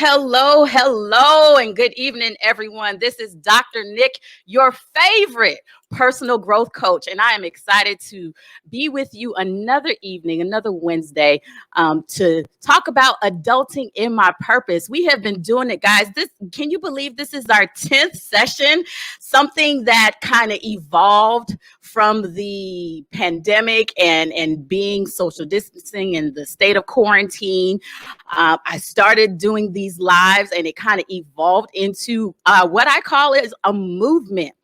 Hello, and good evening, everyone. This is Dr. Nick, your favorite personal growth coach, and I am excited to be with you another evening, another Wednesday, to talk about adulting in my purpose. We have been doing it, guys. Can you believe this is our 10th session? Something that kind of evolved from the pandemic and being social distancing and the state of quarantine. I started doing these lives and it kind of evolved into what I call is a movement.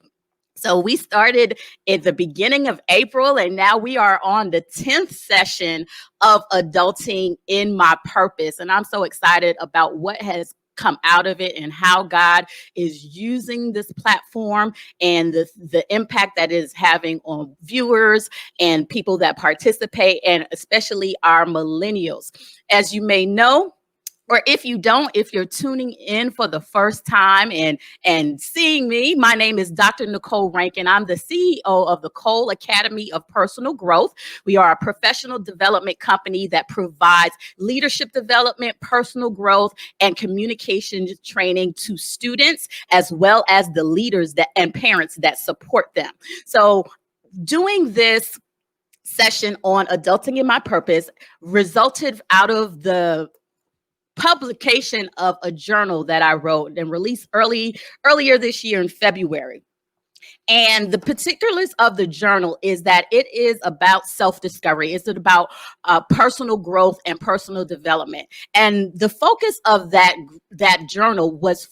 So we started at the beginning of April, and now we are on the 10th session of Adulting in My Purpose. And I'm so excited about what has come out of it and how God is using this platform and the impact that it is having on viewers and people that participate, and especially our millennials. As you may know, or if you don't, if you're tuning in for the first time and seeing me, my name is Dr. Nicole Rankin. I'm the CEO of the Cole Academy of Personal Growth. We are a professional development company that provides leadership development, personal growth, and communication training to students, as well as the leaders and parents that support them. So doing this session on Adulting in My Purpose resulted out of the publication of a journal that I wrote and released earlier this year in February. And the particulars of the journal is that it is about self-discovery. It's about personal growth and personal development. And the focus of that journal was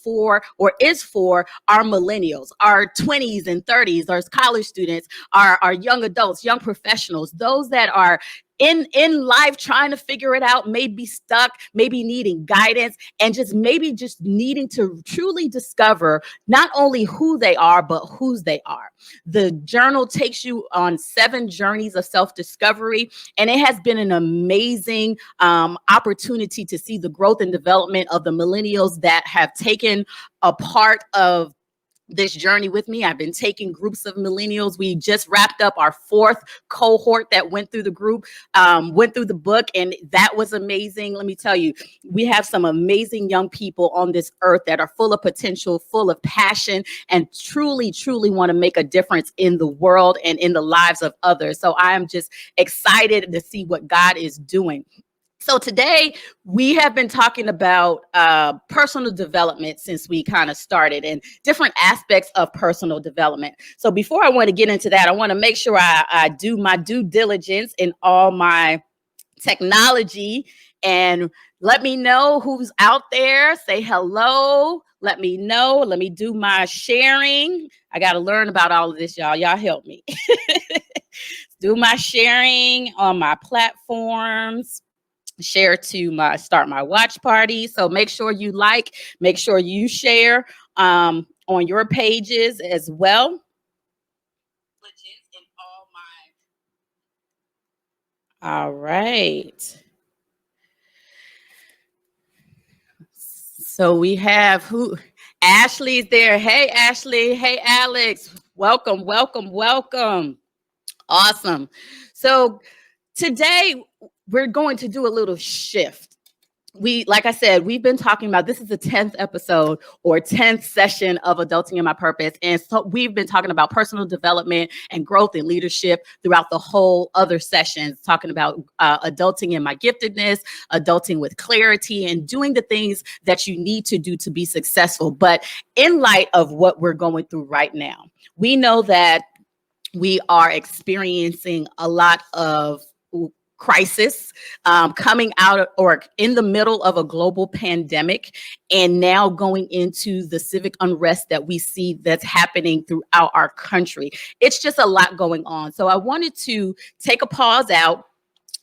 is for our millennials, our 20s and 30s, our college students, our young adults, young professionals, those that are in life trying to figure it out, maybe stuck, maybe needing guidance, and just needing to truly discover not only who they are, but whose they are. The journal takes you on 7 journeys of self-discovery, and it has been an amazing opportunity to see the growth and development of the millennials that have taken a part of this journey with me. I've been taking groups of millennials. We just wrapped up our 4th cohort that went through the group, went through the book, and that was amazing. Let me tell you, we have some amazing young people on this earth that are full of potential, full of passion, and truly want to make a difference in the world and in the lives of others. So I am just excited to see what God is doing. So today we have been talking about personal development since we kind of started, and different aspects of personal development. So before I want to get into that, I want to make sure I do my due diligence in all my technology, and let me know who's out there. Say hello. Let me know. Let me do my sharing. I got to learn about all of this, y'all. Y'all help me. Do my sharing on my platforms. Share to start my watch party. So make sure you make sure you share on your pages as well. All right. So we have Ashley's there. Hey, Ashley. Hey, Alex. Welcome. Awesome. So today we're going to do a little shift. Like I said, we've been talking about, this is the 10th episode or 10th session of Adulting in My Purpose. And so we've been talking about personal development and growth and leadership throughout the whole other sessions, talking about adulting in my giftedness, adulting with clarity, and doing the things that you need to do to be successful. But in light of what we're going through right now, we know that we are experiencing a lot of crisis, coming out or in the middle of a global pandemic, and now going into the civic unrest that we see that's happening throughout our country. It's just a lot going on. So I wanted to take a pause out,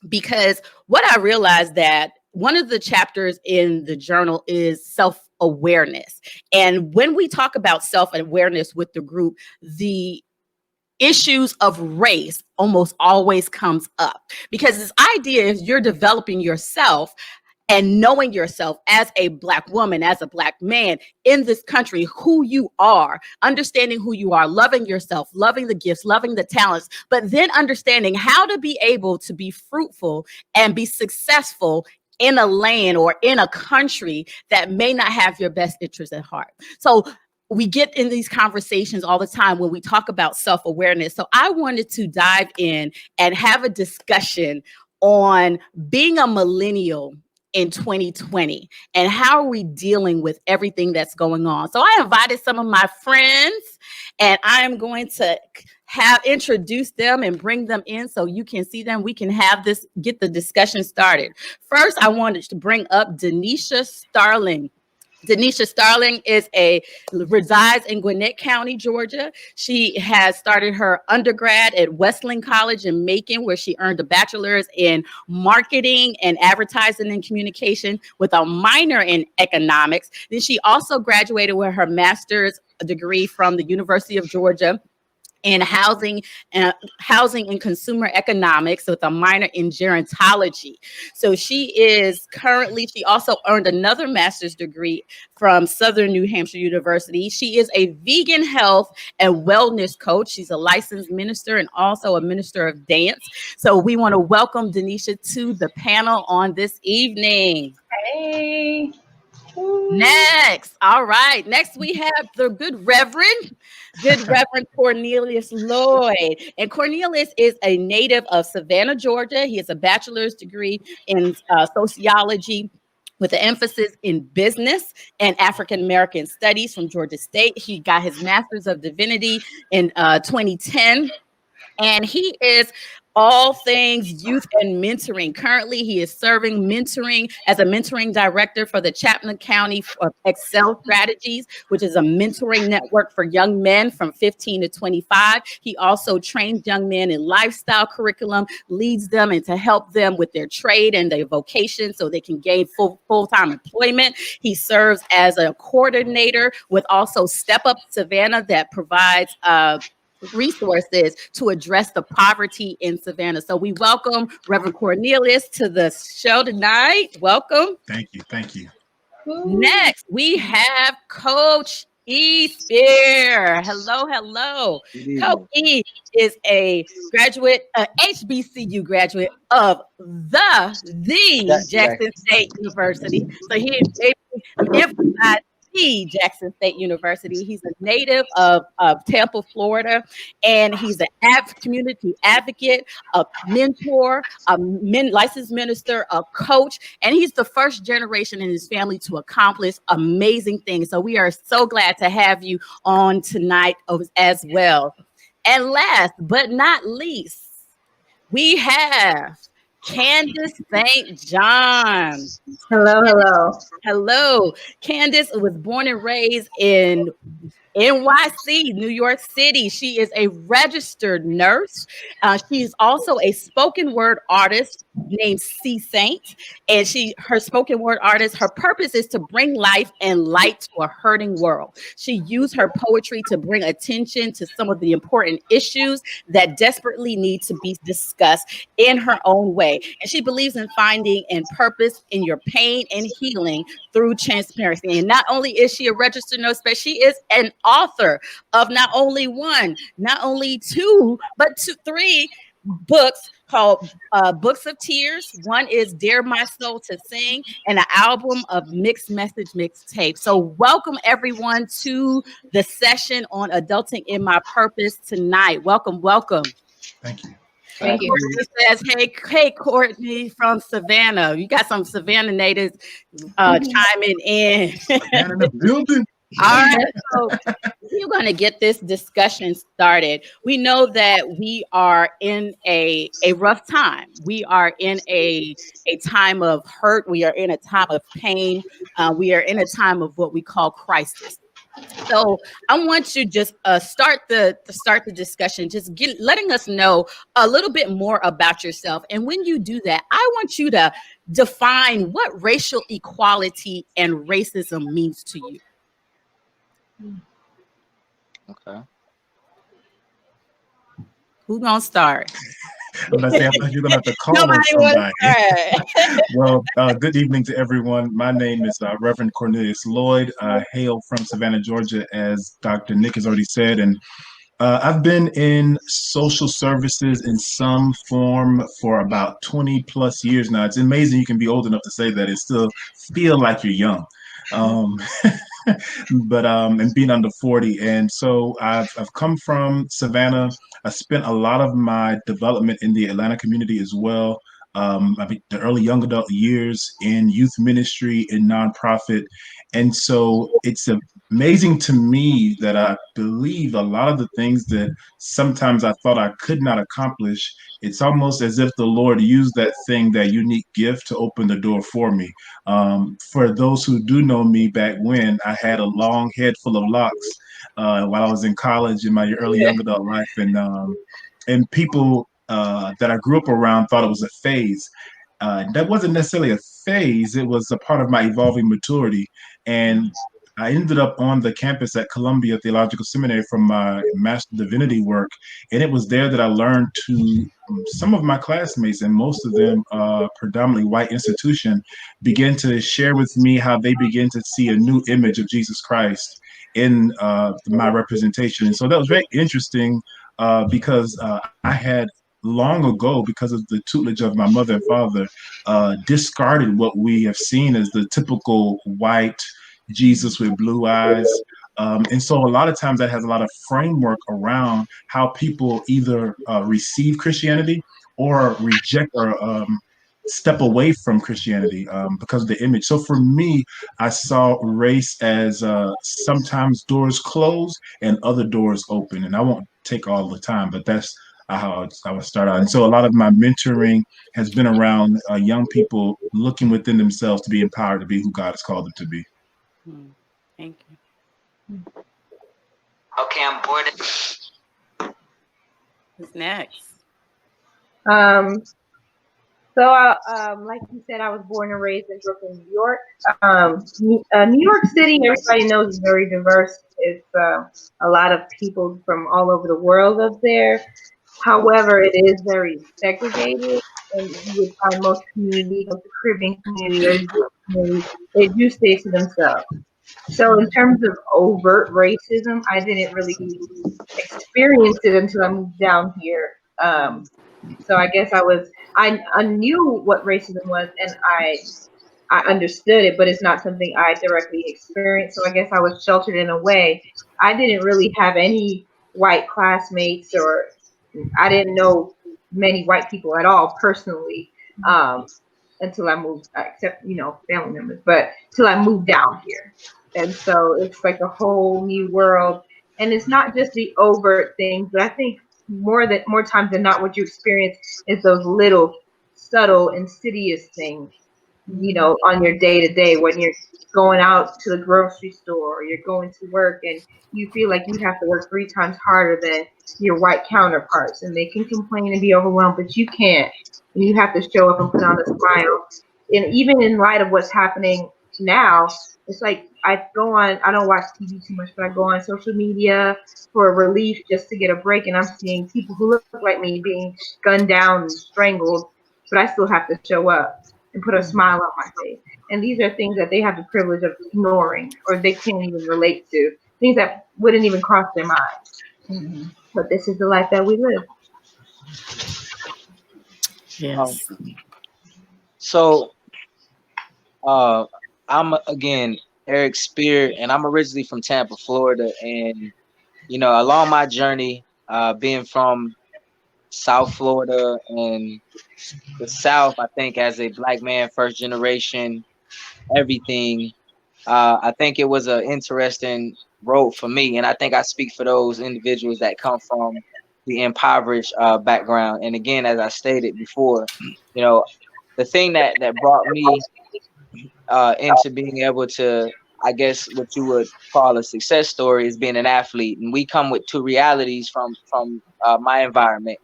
because what I realized that one of the chapters in the journal is self-awareness. And when we talk about self-awareness with the group, the issues of race almost always comes up, because this idea is you're developing yourself and knowing yourself as a Black woman, as a Black man in this country, who you are, understanding who you are, loving yourself, loving the gifts, loving the talents, but then understanding how to be able to be fruitful and be successful in a land or in a country that may not have your best interest at heart. So we get in these conversations all the time when we talk about self-awareness. So I wanted to dive in and have a discussion on being a millennial in 2020 and how are we dealing with everything that's going on. So I invited some of my friends and I'm going to have introduced them and bring them in so you can see them. We can have this, get the discussion started. First, I wanted to bring up Doneshia Starling. Doneshia Starling resides in Gwinnett County, Georgia. She has started her undergrad at Wesleyan College in Macon, where she earned a bachelor's in marketing and advertising and communication with a minor in economics. Then she also graduated with her master's degree from the University of Georgia in housing and consumer economics with a minor in gerontology. So she also earned another master's degree from Southern New Hampshire University. She is a vegan health and wellness coach. She's a licensed minister and also a minister of dance. So we want to welcome Doneshia to the panel on this evening. Hey. Next we have the good Reverend Cornelious Lloyd. And Cornelious is a native of Savannah, Georgia. He has a bachelor's degree in sociology with an emphasis in business and African American studies from Georgia State. He got his master's of divinity in 2010. And he is all things youth and mentoring. Currently, he is mentoring as a mentoring director for the Chapman County Excel Strategies, which is a mentoring network for young men from 15 to 25. He also trains young men in lifestyle curriculum, leads them and to help them with their trade and their vocation so they can gain full-time employment. He serves as a coordinator with also Step Up Savannah that provides resources to address the poverty in Savannah. So we welcome Reverend Cornelious to the show tonight. Welcome. Thank you. Next, we have Coach Speer. Hello. Coach E is a graduate, HBCU graduate of the Jackson State University. So he emphasized Jackson State University. He's a native of Tampa, Florida, and he's an community advocate, a mentor, licensed minister, a coach, and he's the first generation in his family to accomplish amazing things. So we are so glad to have you on tonight as well. And last but not least, we have Candace St. John. Hello. Candace was born and raised in NYC, New York City. She is a registered nurse. She's also a spoken word artist named C.Saint. And her spoken word artist, her purpose is to bring life and light to a hurting world. She used her poetry to bring attention to some of the important issues that desperately need to be discussed in her own way. And she believes in finding and purpose in your pain and healing through transparency. And not only is she a registered nurse, but she is an author of not only one, not only two, but three books called Books of Tears. One is Dare My Soul to Sing, and an album of mixed message mixtape. So welcome everyone to the session on Adulting in My Purpose tonight. Welcome. Thank you. Courtney says, hey, Courtney from Savannah. You got some Savannah natives chiming in. Man in the building. All right, so we're going to get this discussion started. We know that we are in a rough time. We are in a time of hurt. We are in a time of pain. We are in a time of what we call crisis. So I want you just start the discussion, just letting us know a little bit more about yourself. And when you do that, I want you to define what racial equality and racism means to you. Okay. Who's gonna start? I'm gonna say, I think you're gonna have to call somebody. Well, good evening to everyone. My name is Reverend Cornelious Lloyd. I hail from Savannah, Georgia, as Dr. Nick has already said, and I've been in social services in some form for about 20 plus years now. It's amazing you can be old enough to say that and still feel like you're young. Um, but and being under 40. And so I've come from Savannah. I spent a lot of my development in the Atlanta community as well. I mean, the early young adult years in youth ministry in nonprofit. And so it's amazing to me that I believe a lot of the things that sometimes I thought I could not accomplish, it's almost as if the Lord used that thing, that unique gift, to open the door for me. For those who do know me back when, I had a long head full of locks while I was in college in my early young adult life, and people that I grew up around thought it was a phase. That wasn't necessarily a phase; it was a part of my evolving maturity, and I ended up on the campus at Columbia Theological Seminary from my Master Divinity work, and it was there that I learned to some of my classmates, and most of them, predominantly white institution, began to share with me how they begin to see a new image of Jesus Christ in my representation. And so that was very interesting because I had long ago, because of the tutelage of my mother and father, discarded what we have seen as the typical white Jesus with blue eyes. And so a lot of times that has a lot of framework around how people either receive Christianity or reject or step away from Christianity because of the image. So for me, I saw race as sometimes doors close and other doors open. And I won't take all the time, but that's how I would start out. And so a lot of my mentoring has been around young people looking within themselves to be empowered to be who God has called them to be. Thank you. Okay, I'm bored. Who's next? So, like you said, I was born and raised in Brooklyn, New York. New York City, everybody knows, is very diverse. It's a lot of people from all over the world up there. However, it is very segregated, and you would find most communities, like the Caribbean community or the Jewish community, they do stay to themselves. So, in terms of overt racism, I didn't really experience it until I moved down here. So I guess I knew what racism was, and I understood it, but it's not something I directly experienced. So I guess I was sheltered in a way. I didn't really have any white classmates, or I didn't know many white people at all personally until I moved, except family members, but till I moved down here. And so it's like a whole new world, and it's not just the overt things, but I think more times than not, what you experience is those little subtle, insidious things, on your day to day when you're going out to the grocery store or you're going to work and you feel like you have to work 3 times harder than your white counterparts, and they can complain and be overwhelmed, but you can't. And you have to show up and put on a smile. And even in light of what's happening now, it's like I don't watch TV too much, but I go on social media for relief just to get a break, and I'm seeing people who look like me being gunned down and strangled, but I still have to show up and put a smile on my face. And these are things that they have the privilege of ignoring, or they can't even relate to, things that wouldn't even cross their mind. But this is the life that we live. Yes. So, I'm again Eric Speer, and I'm originally from Tampa, Florida. And along my journey, being from South Florida and the South, I think as a black man, first generation, everything. I think it was an interesting road for me, and I think I speak for those individuals that come from the impoverished background. And again, as I stated before, the thing that brought me into being able to, I guess, what you would call a success story is being an athlete. And we come with two realities from my environment.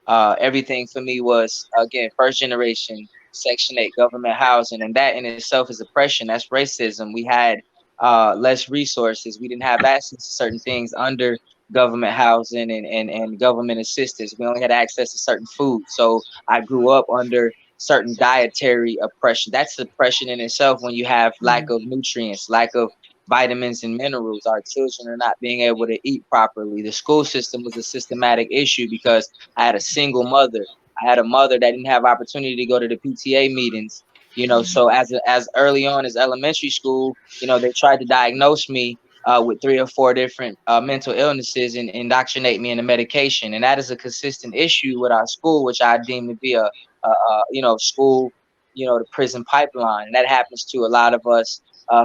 Everything for me was, again, first generation Section 8 government housing, and that in itself is oppression. That's racism. We had less resources. We didn't have access to certain things under government housing and government assistance. We only had access to certain food. So I grew up under certain dietary oppression. That's oppression in itself when you have lack of nutrients, lack of vitamins and minerals. Our children are not being able to eat properly. The school system was a systematic issue because I had a single mother. I had a mother that didn't have opportunity to go to the PTA meetings. So as early on as elementary school, they tried to diagnose me with 3 or 4 different mental illnesses and indoctrinate me in the medication. And that is a consistent issue with our school, which I deem to be school, the prison pipeline. And that happens to a lot of us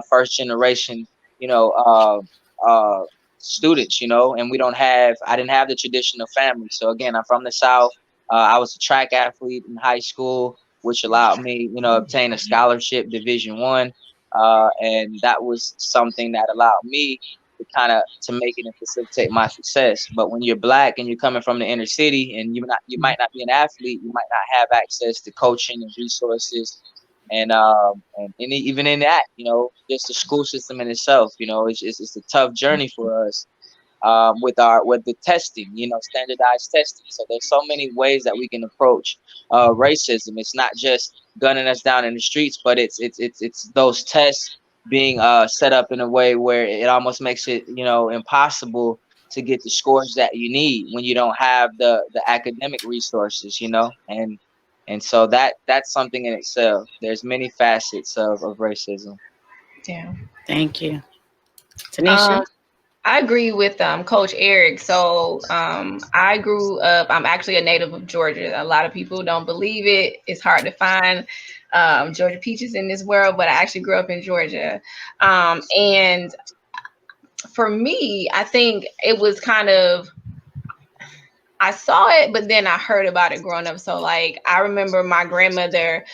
first generation, you know, uh, uh, students, and I didn't have the traditional family. So again, I'm from the South. I was a track athlete in high school, which allowed me, obtain a scholarship, Division 1. And that was something that allowed me to make it and facilitate my success. But when you're black and you're coming from the inner city and you might not be an athlete, you might not have access to coaching and resources and even in that, just the school system in itself, it's a tough journey for us with the testing, standardized testing. So there's so many ways that we can approach racism. It's not just gunning us down in the streets, but it's those tests being set up in a way where it almost makes it impossible to get the scores that you need when you don't have the academic resources, and so that's something in itself. There's many facets of racism. Yeah. Thank you. Um, Tanisha? I agree with Coach Eric. So I grew up. I'm actually a native of Georgia. A lot of people don't believe it. It's hard to find Georgia peaches in this world, but I actually grew up in Georgia. And for me, I think it was kind of, I saw it, but then I heard about it growing up. So like I remember my grandmother,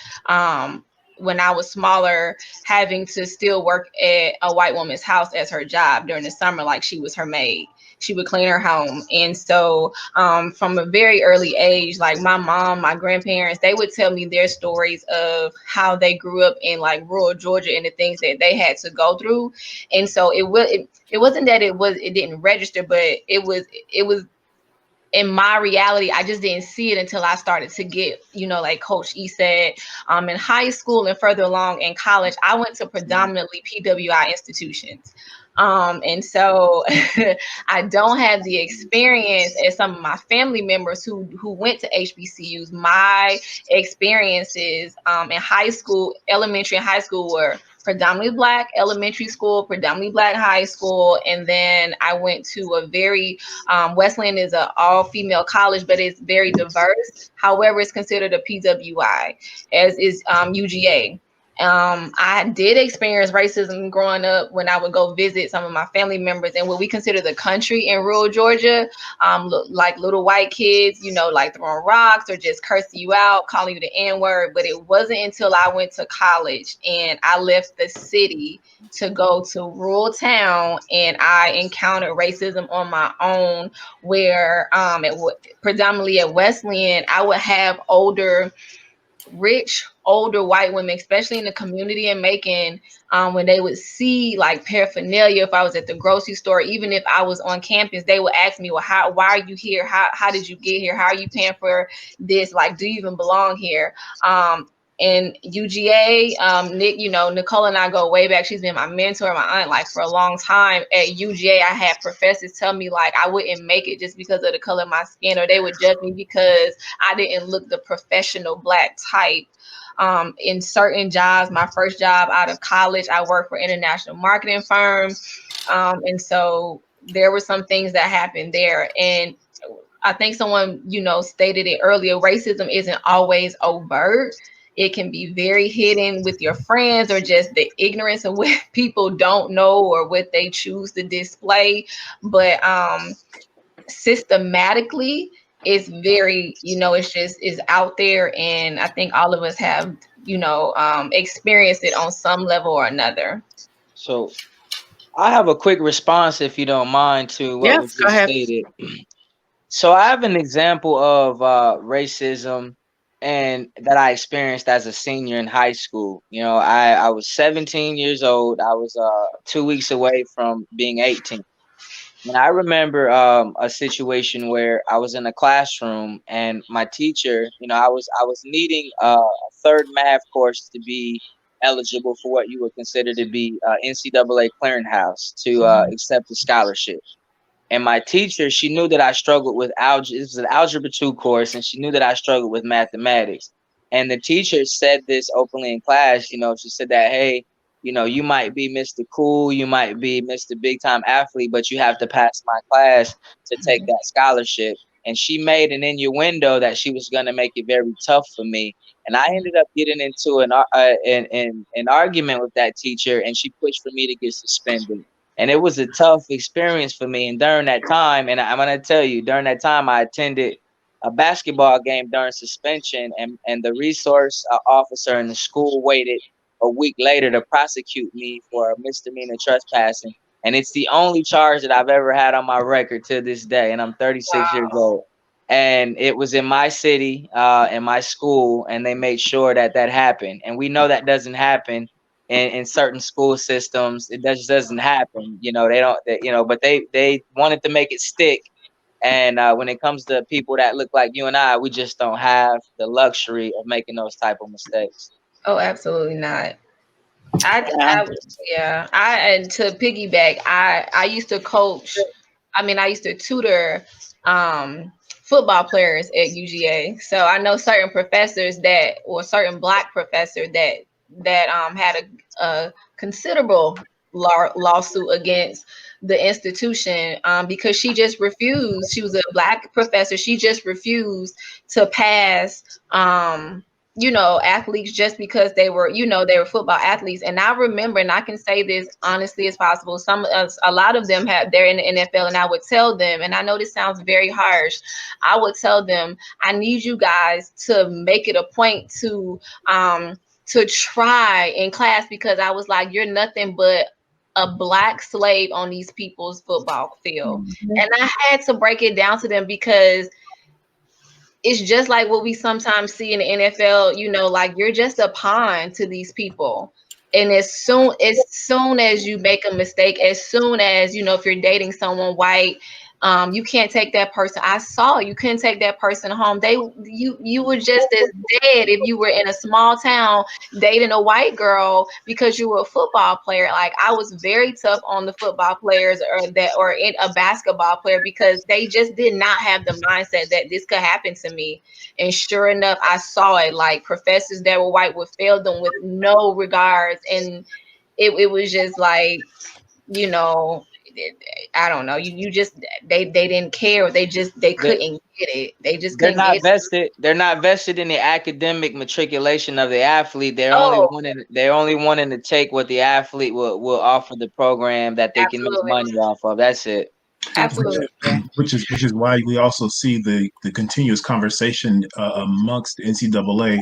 when I was smaller, having to still work at a white woman's house as her job during the summer, like she was her maid. She would clean her home. And so from a very early age, like my mom, my grandparents, they would tell me their stories of how they grew up in like rural Georgia and the things that they had to go through. And so it wasn't that it didn't register, but it was in my reality, I just didn't see it until I started to get, like Coach E said, in high school and further along in college, I went to predominantly PWI institutions. And so I don't have the experience as some of my family members who went to HBCUs. My experiences in high school, elementary and high school were predominantly Black elementary school, predominantly Black high school. And then I went to a very Wesleyan is an all-female college, but it's very diverse. However, it's considered a PWI, as is UGA. I did experience racism growing up when I would go visit some of my family members in what we consider the country in rural Georgia, like little white kids, like throwing rocks or just cursing you out, calling you the N-word. But it wasn't until I went to college and I left the city to go to rural town and I encountered racism on my own, where predominantly at Wesleyan, I would have rich older white women, especially in the community in Macon, when they would see like paraphernalia, if I was at the grocery store, even if I was on campus, they would ask me, well, why are you here? How did you get here? How are you paying for this? Like, do you even belong here? And UGA, Nick, Nicole and I go way back. She's been my mentor, my aunt, like for a long time. At UGA, I had professors tell me like I wouldn't make it just because of the color of my skin, or they would judge me because I didn't look the professional Black type. In certain jobs, my first job out of college, I worked for an international marketing firm. And so there were some things that happened there. And I think someone, stated it earlier, racism isn't always overt. It can be very hidden with your friends or just the ignorance of what people don't know or what they choose to display. But systematically, it's very, it's out there. And I think all of us have, experienced it on some level or another. So I have a quick response, if you don't mind, to what was Yes, go just ahead. stated. So I have an example of racism and that I experienced as a senior in high school. I was 17 years old. I was 2 weeks away from being 18. And I remember a situation where I was in a classroom and my teacher, I was needing a third math course to be eligible for what you would consider to be NCAA clearinghouse to accept a scholarship. And my teacher, she knew that I struggled with algebra. This was an algebra 2 course, and she knew that I struggled with mathematics. And the teacher said this openly in class. She said that, hey, you might be Mr. Cool, you might be Mr. Big Time Athlete, but you have to pass my class to take that scholarship. And she made an innuendo that she was going to make it very tough for me. And I ended up getting into an argument with that teacher, and she pushed for me to get suspended. And it was a tough experience for me. And during that time, and I'm gonna tell you, during that time, I attended a basketball game during suspension, and the resource officer in the school waited a week later to prosecute me for a misdemeanor trespassing. And it's the only charge that I've ever had on my record to this day. And I'm 36 years old. And it was in my city, in my school, and they made sure that that happened. And we know that doesn't happen in certain school systems. It just doesn't happen. They don't. But they wanted to make it stick. And when it comes to people that look like you and I, we just don't have the luxury of making those type of mistakes. Oh, absolutely not. I, Yeah. I yeah. And to piggyback, I used to coach. I mean, I used to tutor football players at UGA. So I know certain professors that, or certain black professor that had a considerable lawsuit against the institution because she just refused. She was a black professor. She just refused to pass athletes just because they were football athletes. And I remember, and I can say this honestly as possible, a lot of them they're in the NFL, and I would tell them, and I know this sounds very harsh, I would tell them, I need you guys to make it a point to try in class, because I was like, you're nothing but a black slave on these people's football field. And I had to break it down to them, because it's just like what we sometimes see in the NFL, like you're just a pawn to these people. And as soon as you make a mistake, as soon as, if you're dating someone white, you can't take that person. I saw you couldn't take that person home. You were just as dead if you were in a small town dating a white girl because you were a football player. Like, I was very tough on the football players or in a basketball player, because they just did not have the mindset that this could happen to me. And sure enough, I saw it. Like, professors that were white would fail them with no regards, and it was just like, you know, I don't know. You just they didn't care. They They, couldn't get it. They just they're couldn't not get it. vested. They're not vested in the academic matriculation of the athlete. They're only Oh, wanting. They're only wanting to take what the athlete will offer the program that they can make absolutely, money off of. That's it. which absolutely. which is why we also see the continuous conversation amongst the NCAA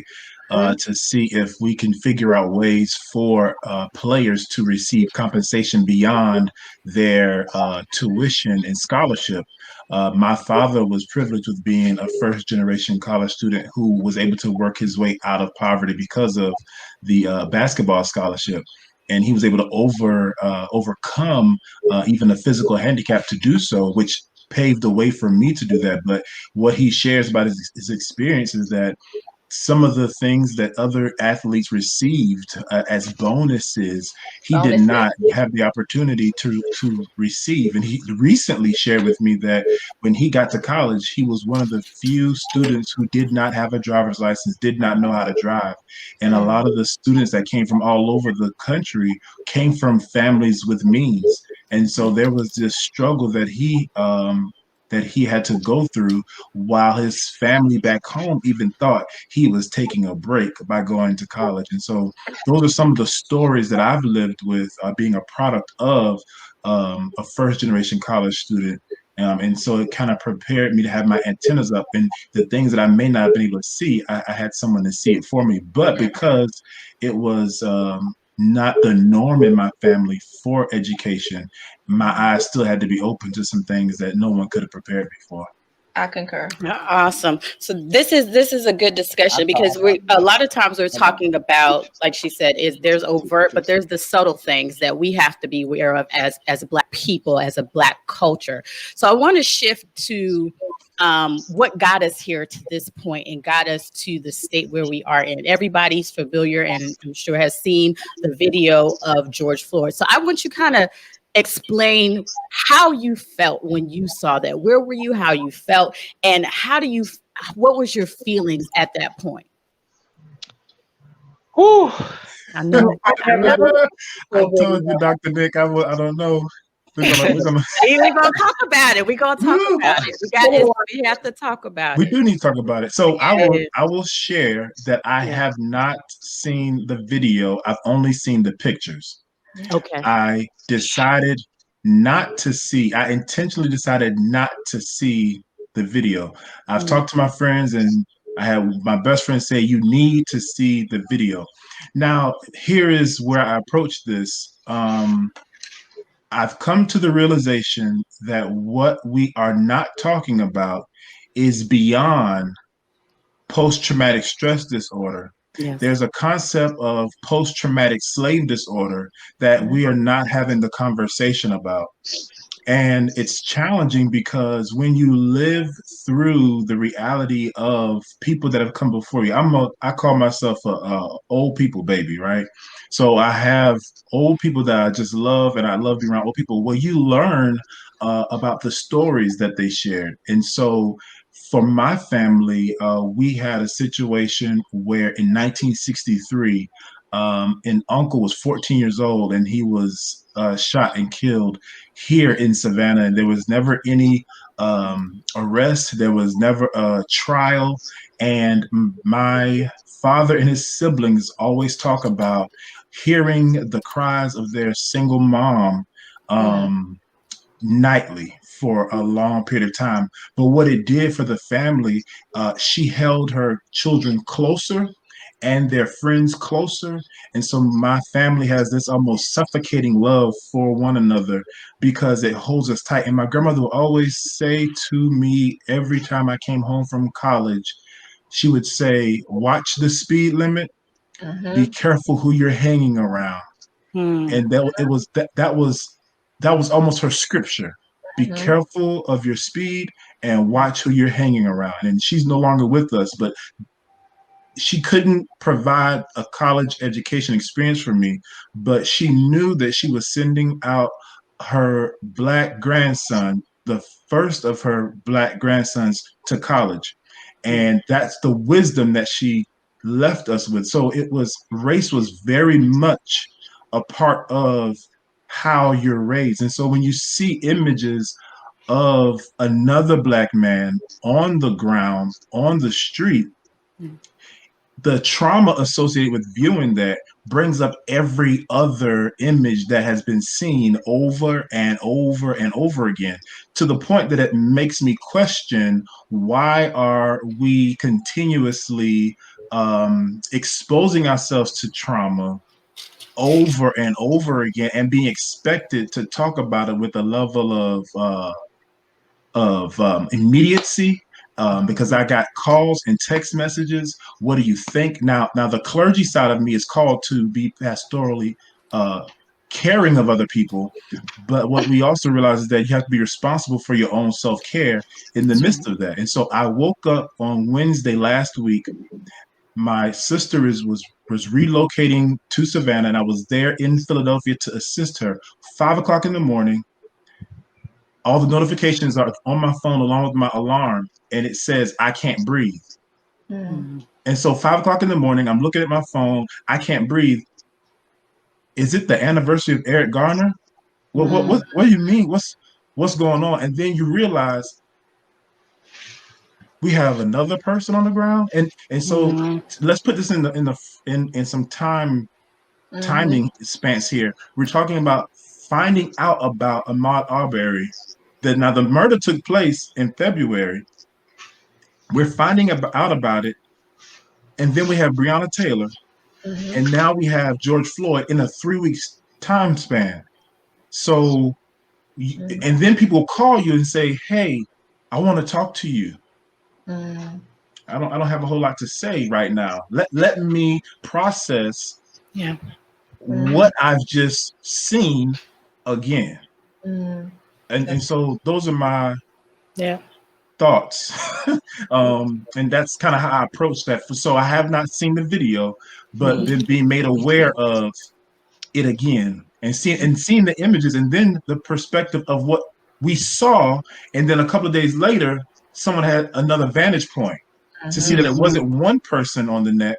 Mhm. to see if we can figure out ways for players to receive compensation beyond their tuition and scholarship. My father was privileged with being a first generation college student who was able to work his way out of poverty because of the basketball scholarship. And he was able to overcome even a physical handicap to do so, which paved the way for me to do that. But what he shares about his experience is that some of the things that other athletes received as bonuses, he did Bonuses. not have the opportunity to receive. And he recently shared with me that when he got to college, he was one of the few students who did not have a driver's license, did not know how to drive. And a lot of the students that came from all over the country came from families with means. And so there was this struggle that he had to go through while his family back home even thought he was taking a break by going to college. And so those are some of the stories that I've lived with being a product of a first generation college student. And so it kind of prepared me to have my antennas up, and the things that I may not have been able to see, I had someone to see it for me. But because it was not the norm in my family for education, my eyes still had to be open to some things that no one could have prepared me for. I concur. Awesome. So this is a good discussion because we a lot of times we're talking about, like she said, is there's overt, but there's the subtle things that we have to be aware of as Black people, as a Black culture. So I want to shift to what got us here to this point and got us to the state where we are in. Everybody's familiar and I'm sure has seen the video of George Floyd. So I want you kind of explain how you felt when you saw that. Where were you? How you felt, and what was your feelings at that point? Whew. I know. I know. I told you, Dr. Nick, I don't know. We're gonna We're gonna talk about it. We're gonna talk about it. We have to talk about we it. do need to talk about it. So Yeah. I will share that I Yeah. have not seen the video. I've only seen the pictures. Okay. I decided not to see. I intentionally decided not to see the video. I've talked to my friends, and I had my best friend say, "You need to see the video." Now, here is where I approach this. I've come to the realization that what we are not talking about is beyond post traumatic stress disorder. Yes. There's a concept of post traumatic slave disorder that we are not having the conversation about. And it's challenging because when you live through the reality of people that have come before you, I call myself a old people baby, right? So I have old people that I just love, and I love being around old people. Well, you learn about the stories that they shared, and so for my family, we had a situation where in 1963, an uncle was 14 years old, and he was shot and killed here in Savannah, and there was never any arrest. There was never a trial. And my father and his siblings always talk about hearing the cries of their single mom nightly for a long period of time. But what it did for the family, she held her children closer and their friends closer. And so my family has this almost suffocating love for one another because it holds us tight. And my grandmother would always say to me every time I came home from college, she would say, "Watch the speed limit, be careful who you're hanging around." Hmm. And that was almost her scripture. Be careful of your speed and watch who you're hanging around. And she's no longer with us, but she couldn't provide a college education experience for me, but she knew that she was sending out her Black grandson, the first of her Black grandsons, to college. And that's the wisdom that she left us with. So race was very much a part of how you're raised. And so when you see images of another Black man on the ground, on the street, the trauma associated with viewing that brings up every other image that has been seen over and over and over again, to the point that it makes me question, why are we continuously exposing ourselves to trauma over and over again and being expected to talk about it with a level of immediacy, because I got calls and text messages. What do you think? Now the clergy side of me is called to be pastorally caring of other people, but what we also realize is that you have to be responsible for your own self care in the midst of that. And so I woke up on Wednesday last week. My sister was relocating to Savannah, and I was there in Philadelphia to assist her. 5 o'clock in the morning, all the notifications are on my phone along with my alarm, and it says I can't breathe. And so 5 o'clock in the morning, I'm looking at my phone. I can't breathe. Is it the anniversary of Eric Garner? What do you mean? What's going on? And then you realize we have another person on the ground, and so let's put this in some timing spans here. We're talking about finding out about Ahmaud Arbery. That now the murder took place in February. We're finding out about it, and then we have Breonna Taylor, and now we have George Floyd in a 3 weeks time span. So, and then people call you and say, "Hey, I want to talk to you. Mm. I don't have a whole lot to say right now. Let me process Yeah. Mm. what I've just seen again. Mm. And so those are my Yeah. thoughts. And that's kind of how I approach that. So I have not seen the video, but been being made aware of it again and seeing the images and then the perspective of what we saw. And then a couple of days later, someone had another vantage point to see that Mhm. it wasn't one person on the neck,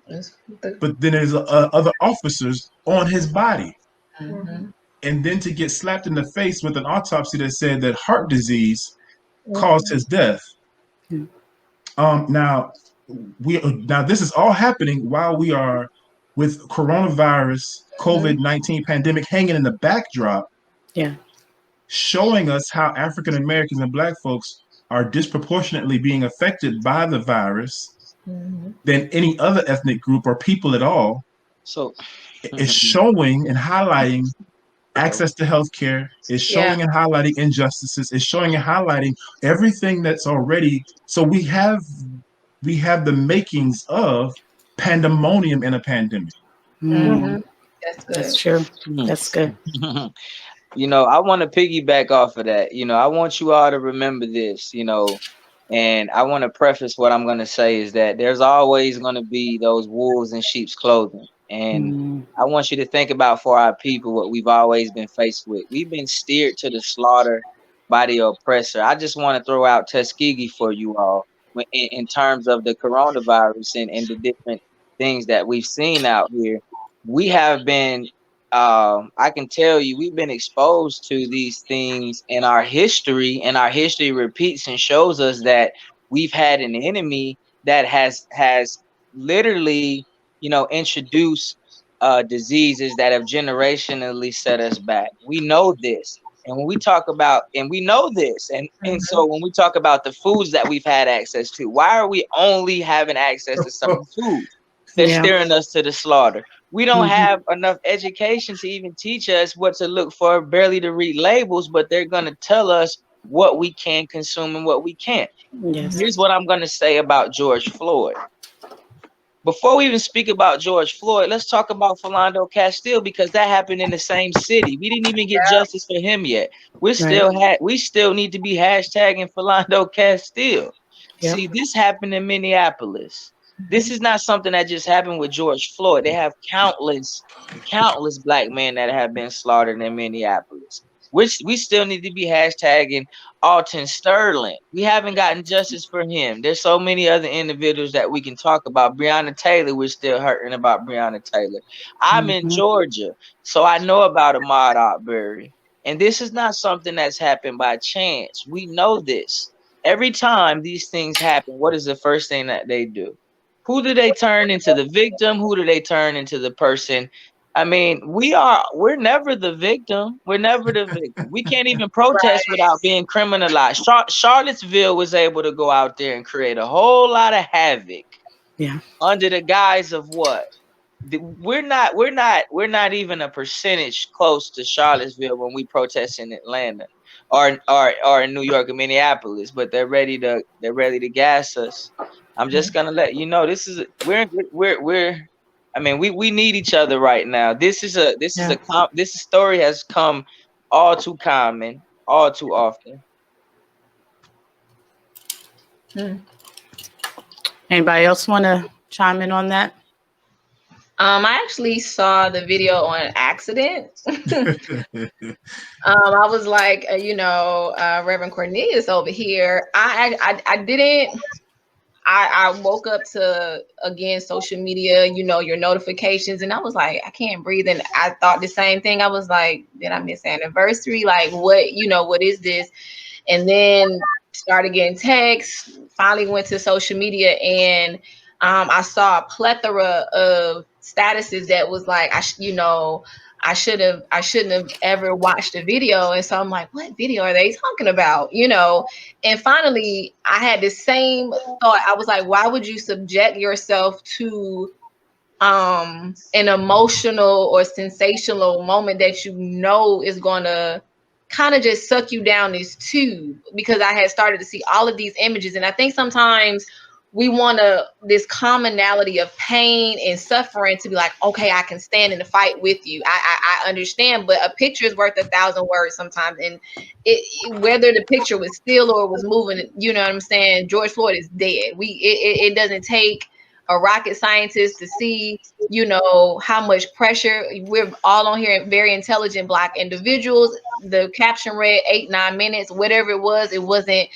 It's the- but then there's other officers on his body. Mhm. Mhm. And then to get slapped in the face with an autopsy that said that heart disease caused Mhm. his death. Mm. Now now this is all happening while we are with coronavirus, Mhm. COVID-19 pandemic hanging in the backdrop, Yeah. showing us how African Americans and Black folks are disproportionately being affected by the virus Mhm. than any other ethnic group or people at all. So, It's showing and highlighting so access to healthcare, is Yeah. showing and highlighting injustices, is showing and highlighting everything that's already. So we have the makings of pandemonium in a pandemic. Mm. Mhm. That's That's good. true. That's good. I want to piggyback off of that. I want you all to remember this, and I want to preface what I'm going to say is that there's always going to be those wolves in sheep's clothing. And Mm. I want you to think about for our people what we've always been faced with. We've been steered to the slaughter by the oppressor. I just want to throw out Tuskegee for you all in terms of the coronavirus and the different things that we've seen out here. We have been I can tell you we've been exposed to these things in our history, and our history repeats and shows us that we've had an enemy that has literally, introduced diseases that have generationally set us back. We know this. And when we talk about, and we know this, and Mhm. so when we talk about the foods that we've had access to, why are we only having access to certain foods? They're Yeah. steering us to the slaughter. We don't Hmm. have enough education to even teach us what to look for, barely to read labels, but they're going to tell us what we can consume and what we can't. Yes. Here's what I'm going to say about George Floyd. Before we even speak about George Floyd, let's talk about Philando Castile because that happened in the same city. We didn't even get justice for him yet. Right. We still need to be hashtagging Philando Castile. Yep. See, this happened in Minneapolis. This is not something that just happened with George Floyd. They have countless black men that have been slaughtered in Minneapolis. Which we still need to be hashtagging Alton Sterling. We haven't gotten justice for him. There's so many other individuals that we can talk about. Breonna Taylor, we're still hurting about Breonna Taylor. I'm in Hmm. Georgia, so I know about Ahmaud Arbery. And this is not something that's happened by chance. We know this. Every time these things happen, what is the first thing that they do? Who do they turn into the victim? Who do they turn into the person? I mean, we're never the victim. We're never the victim. We can't even protest Right. without being criminalized. Charlottesville was able to go out there and create a whole lot of havoc Yeah. under the guise of what? We're not even a percentage close to Charlottesville when we protest in Atlanta or in New York and Minneapolis, but they're ready to gas us. I'm just gonna let you know this is we're I mean we need each other right now. Yeah. This story has come all too common, all too often. Mm. Anybody else want to chime in on that? I actually saw the video on accident. I was like, Reverend Cornelius over here. I didn't. I woke up to again social media, your notifications, and I was like, I can't breathe. And I thought the same thing. I was like, did I miss anniversary? Like, what is this? And then started getting texts. Finally went to social media, and I saw a plethora of statuses that was like, I shouldn't have ever watched the video. And so I'm like, what video are they talking about? And finally I had the same thought. I was like, why would you subject yourself to an emotional or sensational moment that is going to kind of just suck you down this tube, because I had started to see all of these images. And I think sometimes we want this commonality of pain and suffering to be like, okay, I can stand in the fight with you. I understand, but a picture is worth 1,000 words sometimes. And whether the picture was still or was moving, you know what I'm saying? George Floyd is dead. It doesn't take a rocket scientist to see, how much pressure. We're all on here, very intelligent Black individuals. The caption read 8-9 minutes, whatever it was. It wasn't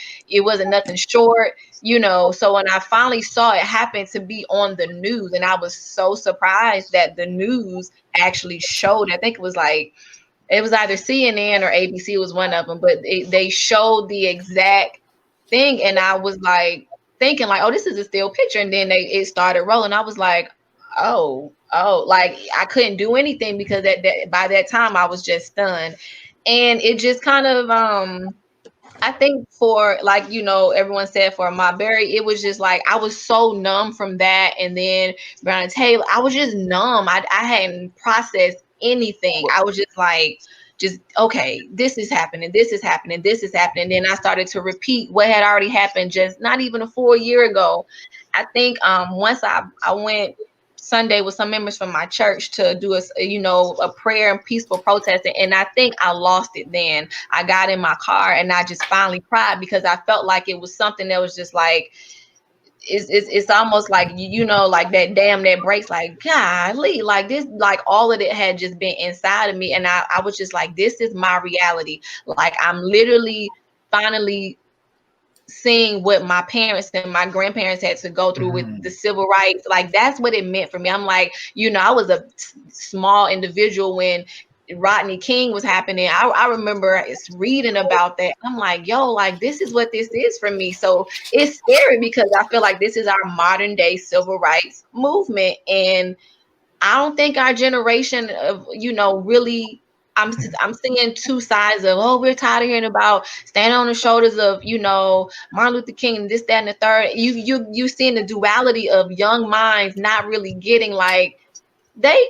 nothing short. So when I finally saw it happen to be on the news, and I was so surprised that the news actually showed, I think it was either CNN or ABC, was one of them, but they showed the exact thing. And I was like thinking like, oh, this is a still picture. And then it started rolling. I was like, oh, like I couldn't do anything, because that by that time I was just stunned. And it just kind of, I think for, like, everyone said for my Berry, it was just like I was so numb from that. And then Brown Taylor, I was just numb. I hadn't processed anything. I was just like, just okay, this is happening, this is happening, this is happening. Then I started to repeat what had already happened just not even a full year ago. I think once I went Sunday with some members from my church to do a prayer and peaceful protesting, and I think I lost it then. I got in my car and I just finally cried, because I felt like it was something that was just like, it's almost like, like that dam that breaks, like, golly, like this, like all of it had just been inside of me. And I was just like, this is my reality. Like, I'm literally finally seeing what my parents and my grandparents had to go through with the civil rights. Like, that's what it meant for me. I'm like, I was a small individual when Rodney King was happening. I remember reading about that. I'm like, yo, like, this is what this is for me. So it's scary, because I feel like this is our modern day civil rights movement. And I don't think our generation of, really, I'm seeing two sides of, oh, we're tired of hearing about standing on the shoulders of, Martin Luther King, this, that, and the third. You seeing the duality of young minds not really getting like, they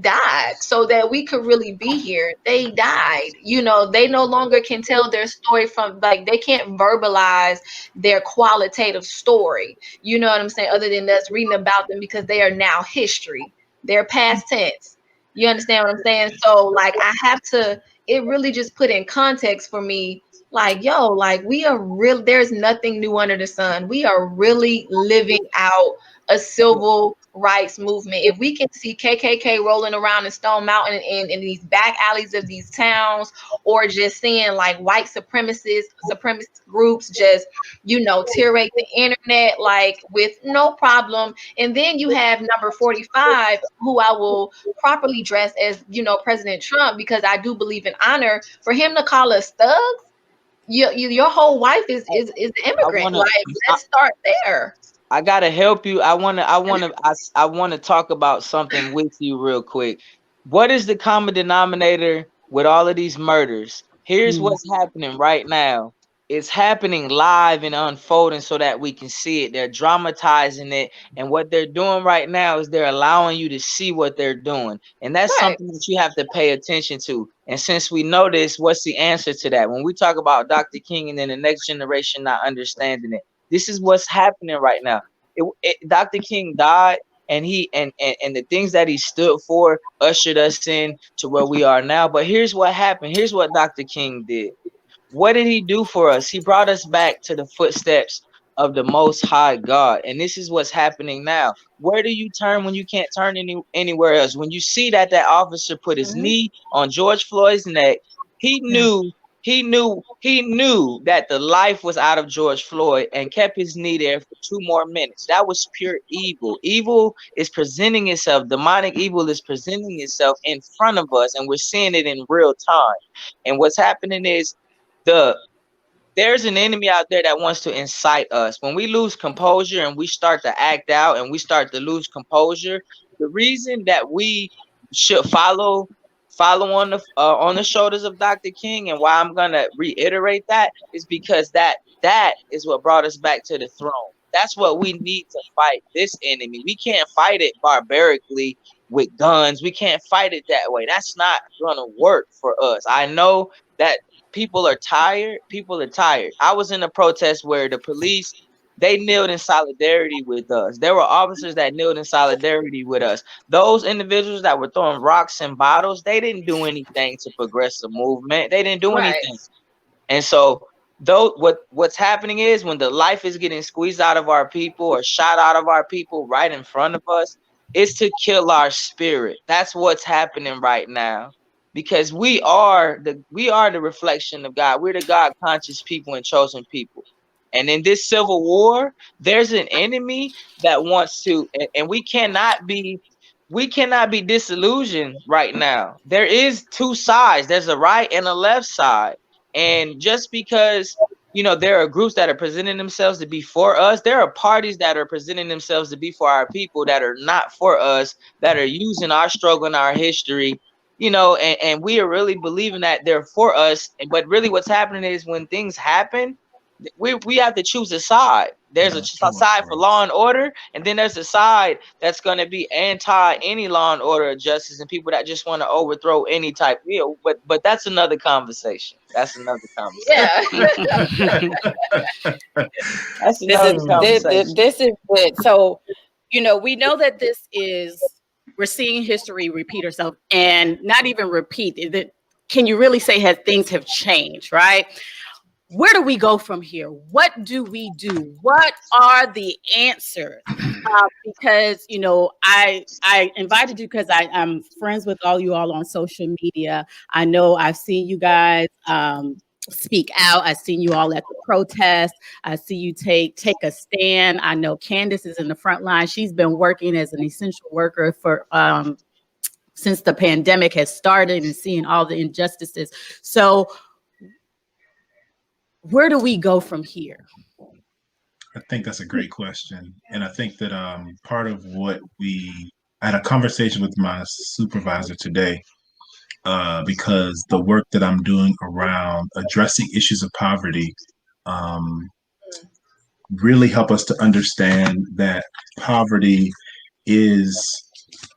died so that we could really be here. They died. They no longer can tell their story, from like, they can't verbalize their qualitative story. You know what I'm saying? Other than us reading about them, because they are now history. They're past tense. You understand what I'm saying? So like, I have to, it really just put in context for me, like, yo, like, we are real, there's nothing new under the sun. We are really living out a civil rights movement. If we can see KKK rolling around in Stone Mountain, in these back alleys of these towns, or just seeing like white supremacist groups just, tirade the internet, like, with no problem. And then you have number 45, who I will properly dress as, President Trump, because I do believe in honor. For him to call us thugs, your whole wife is an I immigrant. wanna, Like, I, let's start there. I gotta help you. I wanna talk about something with you real quick. What is the common denominator with all of these murders? Here's what's happening right now. It's happening live and unfolding so that we can see it. They're dramatizing it, and what they're doing right now is they're allowing you to see what they're doing, and that's Right. something that you have to pay attention to. And since we know this, what's the answer to that? When we talk about Dr. King and then the next generation not understanding it, this is what's happening right now. Dr. King died, and and the things that he stood for ushered us in to where we are now. But here's what happened. Here's what Dr. King did. What did he do for us? He brought us back to the footsteps of the Most High God. And this is what's happening now. Where do you turn when you can't turn anywhere else? When you see that officer put his Mhm. knee on George Floyd's neck, he knew, he knew that the life was out of George Floyd, and kept his knee there for 2 more minutes. That was pure evil. Evil is presenting itself. Demonic evil is presenting itself in front of us, and we're seeing it in real time. And what's happening is, the there's an enemy out there that wants to incite us. When we lose composure and we start to act out and we start to lose composure, the reason that we should follow on the shoulders of Dr. King, and why I'm gonna reiterate that, is because that is what brought us back to the throne. That's what we need to fight this enemy. We can't fight it barbarically with guns. We can't fight it that way. That's not gonna work for us. I know that people are tired. People are tired. I was in a protest where the police, they kneeled in solidarity with us. There were officers that kneeled in solidarity with us. Those individuals that were throwing rocks and bottles, they didn't do anything to progress the movement. They didn't do Right. anything. And so, though, what's happening is when the life is getting squeezed out of our people or shot out of our people right in front of us, it's to kill our spirit. That's what's happening right now. Because we are the reflection of God. We're the God conscious people and chosen people. And in this civil war, there's an enemy that wants to, and we cannot be disillusioned right now. There is two sides. There's a right and a left side. And just because, there are groups that are presenting themselves to be for us, there are parties that are presenting themselves to be for our people that are not for us, that are using our struggle and our history, and we are really believing that they're for us. But really what's happening is when things happen, we have to choose a side. There's a side for law and order, and then there's a side that's going to be anti any law and order of justice and people that just want to overthrow any type of deal. But that's another conversation. That's another conversation. Yeah. That's This is another conversation. this is it. So, we know that we're seeing history repeat itself, and not even repeat. Can you really say things have changed, right? Where do we go from here? What do we do? What are the answers? Because I invited you because I'm friends with all you all on social media. I know I've seen you guys speak out. I've seen you all at the protest. I see you take a stand. I know Candace is in the front line. She's been working as an essential worker for since the pandemic has started and seeing all the injustices. So where do we go from here? I think that's a great question. And I think that part of I had a conversation with my supervisor today because the work that I'm doing around addressing issues of poverty um, really help us to understand that poverty is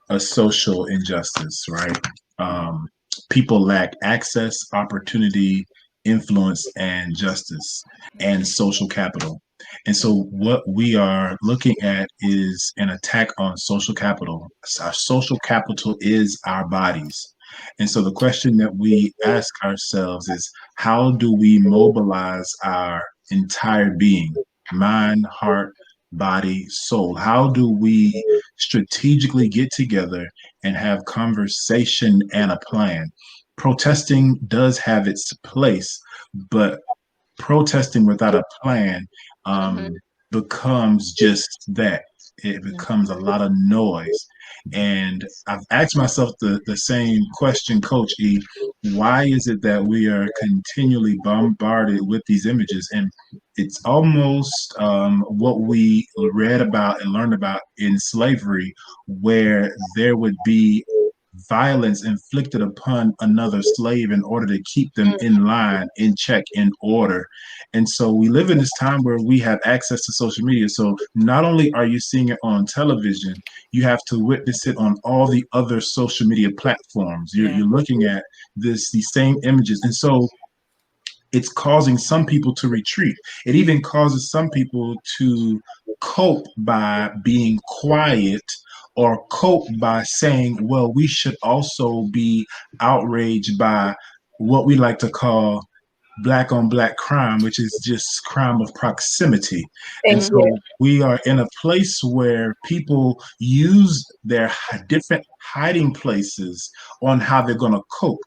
a social injustice, right? Um, People lack access, opportunity, influence, and justice, and social capital. And so, what we are looking at is an attack on social capital. Our social capital is our bodies. And so, the question that we ask ourselves is how do we mobilize our entire being, mind, heart, body, soul? How do we strategically get together and have conversation and a plan? Protesting does have its place, but protesting without a plan Mhm. becomes just that. It becomes a lot of noise. And I've asked myself the same question, Coach E. Why is it that we are continually bombarded with these images? And it's almost what we read about and learned about in slavery, where there would be violence inflicted upon another slave in order to keep them in line, in check, in order. And so we live in this time where we have access to social media. So not only are you seeing it on television, you have to witness it on all the other social media platforms. You're looking at these same images. And so it's causing some people to retreat. It even causes some people to cope by being quiet or cope by saying, well, we should also be outraged by what we like to call black on black crime, which is just crime of proximity. And Thank you. so we are in a place where people use their different hiding places on how they're going to cope.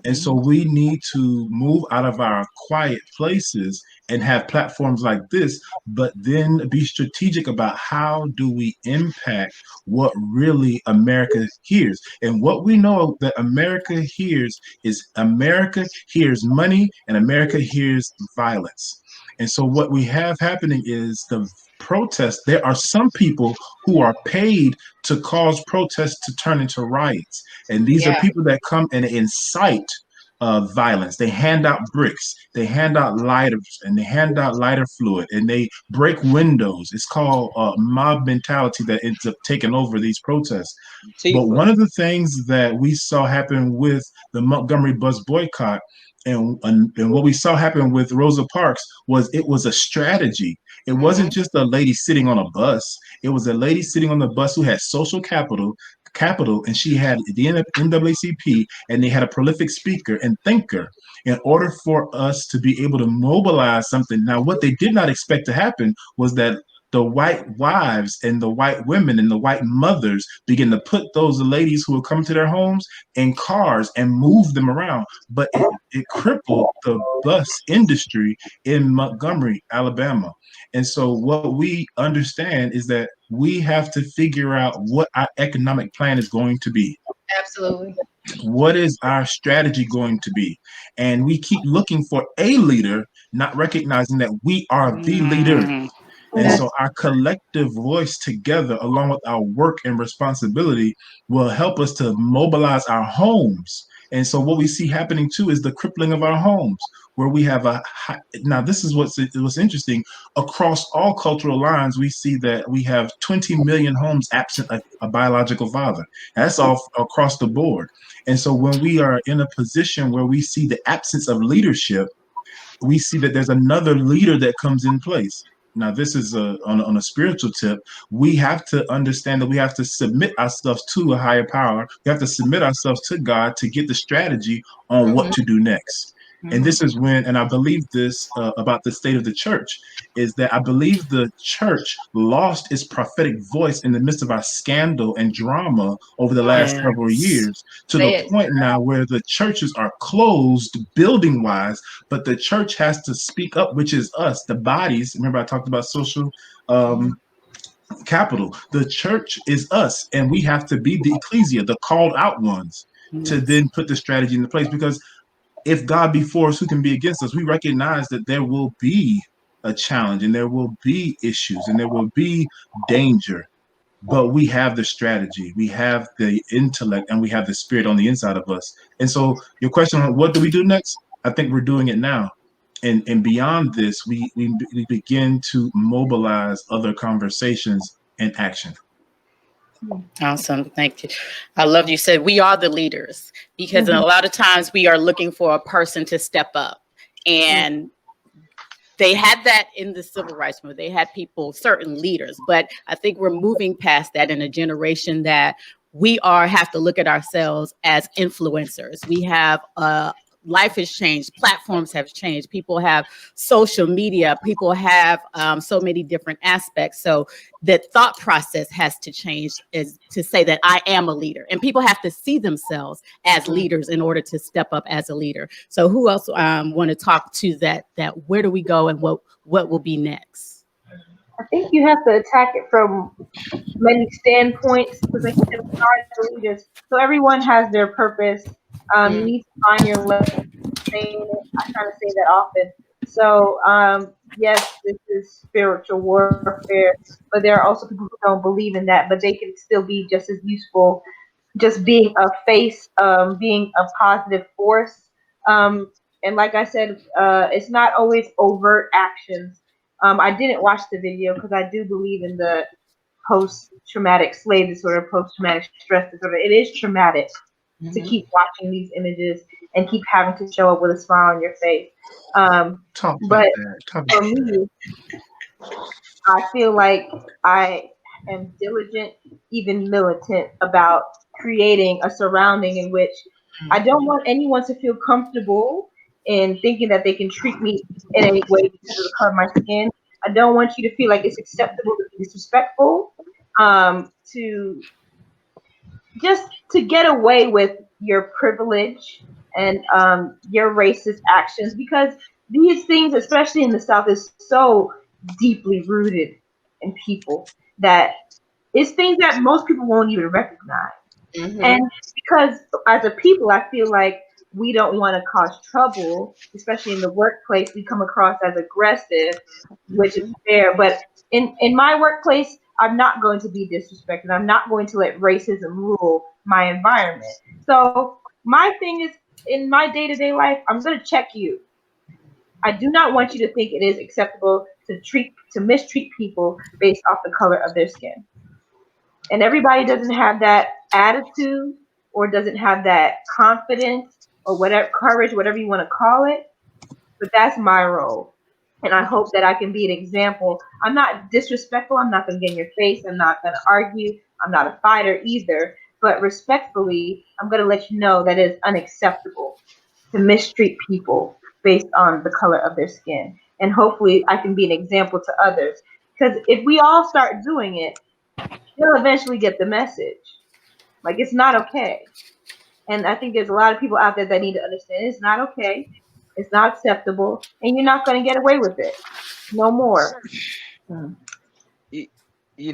And so we need to move out of our quiet places and have platforms like this, but then be strategic about how do we impact what really America hears. And what we know that America hears is America hears money and America hears violence. And so what we have happening is the protests. There are some people who are paid to cause protests to turn into riots. And these are Yeah. people that come and incite violence. They hand out bricks, they hand out lighters, and they hand out lighter fluid, and they break windows. It's called mob mentality that ends up taking over these protests. But Tifa. one of the things that we saw happen with the Montgomery bus boycott And what we saw happen with Rosa Parks was it was a strategy. It wasn't just a lady sitting on a bus. It was a lady sitting on the bus who had social capital, and she had the NAACP, and they had a prolific speaker and thinker. In order for us to be able to mobilize something, now what they did not expect to happen was that the white wives and the white women and the white mothers begin to put those ladies who would come to their homes in cars and move them around. But it crippled the bus industry in Montgomery, Alabama. And so what we understand is that we have to figure out what our economic plan is going to be. Absolutely. What is our strategy going to be? And we keep looking for a leader, not recognizing that we are the leader. Mm. And That's so our collective voice together, along with our work and responsibility, will help us to mobilize our homes. And so what we see happening too is the crippling of our homes, where we have now this is what's interesting. Across all cultural lines, we see that we have 20 million homes absent a biological father. That's all across the board. And so when we are in a position where we see the absence of leadership, we see that there's another leader that comes in place. Now, this is on a spiritual tip. We have to understand that we have to submit ourselves to a higher power. We have to submit ourselves to God to get the strategy on what to do next. And this is when, and I believe this about the state of the church, is that I believe the church lost its prophetic voice in the midst of our scandal and drama over the last several Yes. years, to say the it. point now where the churches are closed building wise, but the church has to speak up, which is us, the bodies. Remember, I talked about social capital. The church is us, and we have to be the ecclesia, the called out ones, to Yes. then put the strategy into place. Because if God be for us, who can be against us? We recognize that there will be a challenge, and there will be issues, and there will be danger. But we have the strategy, we have the intellect, and we have the spirit on the inside of us. And so, your question on what do we do next? I think we're doing it now. And beyond this, we begin to mobilize other conversations and action. Awesome. Thank you. I love you said we are the leaders because a Mhm. lot of times we are looking for a person to step up. And they had that in the civil rights movement. They had people, certain leaders, but I think we're moving past that in a generation that we are have to look at ourselves as influencers. We have life has changed, platforms have changed, people have social media, people have so many different aspects. So the thought process has to change, is to say that I am a leader, and people have to see themselves as leaders in order to step up as a leader. So who else want to talk to that where do we go and what will be next? I think you have to attack it from many standpoints because, like you said, we are the leaders. So everyone has their purpose. You Mm. need to find your lane. I kind of say that often. So yes, this is spiritual warfare, but there are also people who don't believe in that, but they can still be just as useful, just being a face, being a positive force. And like I said, it's not always overt actions. I didn't watch the video because I do believe in the post-traumatic slave disorder, post-traumatic stress disorder. It is traumatic to keep watching these images and keep having to show up with a smile on your face. Talk about But that. Talk for about that. me, I feel like I am diligent, even militant about creating a surrounding in which I don't want anyone to feel comfortable in thinking that they can treat me in any way because of the color of my skin. I don't want you to feel like it's acceptable to be disrespectful, to just to get away with your privilege and your racist actions because these things, especially in the South, is so deeply rooted in people that it's things that most people won't even recognize. Mm-hmm. And because as a people, I feel like we don't want to cause trouble, especially in the workplace. We come across as aggressive, which is fair. But in my workplace, I'm not going to be disrespected. I'm not going to let racism rule my environment. So my thing is, in my day-to-day life, I'm going to check you. I do not want you to think it is acceptable to mistreat people based off the color of their skin. And everybody doesn't have that attitude or doesn't have that confidence. or whatever, courage, whatever you want to call it. But that's my role. And I hope that I can be an example. I'm not disrespectful. I'm not going to get in your face. I'm not going to argue. I'm not a fighter either. But respectfully, I'm going to let you know that it is unacceptable to mistreat people based on the color of their skin. And hopefully, I can be an example to others. Because if we all start doing it, they'll eventually get the message. Like, it's not okay. And I think there's a lot of people out there that need to understand it's not okay, it's not acceptable, and you're not going to get away with it no more. Mm. You,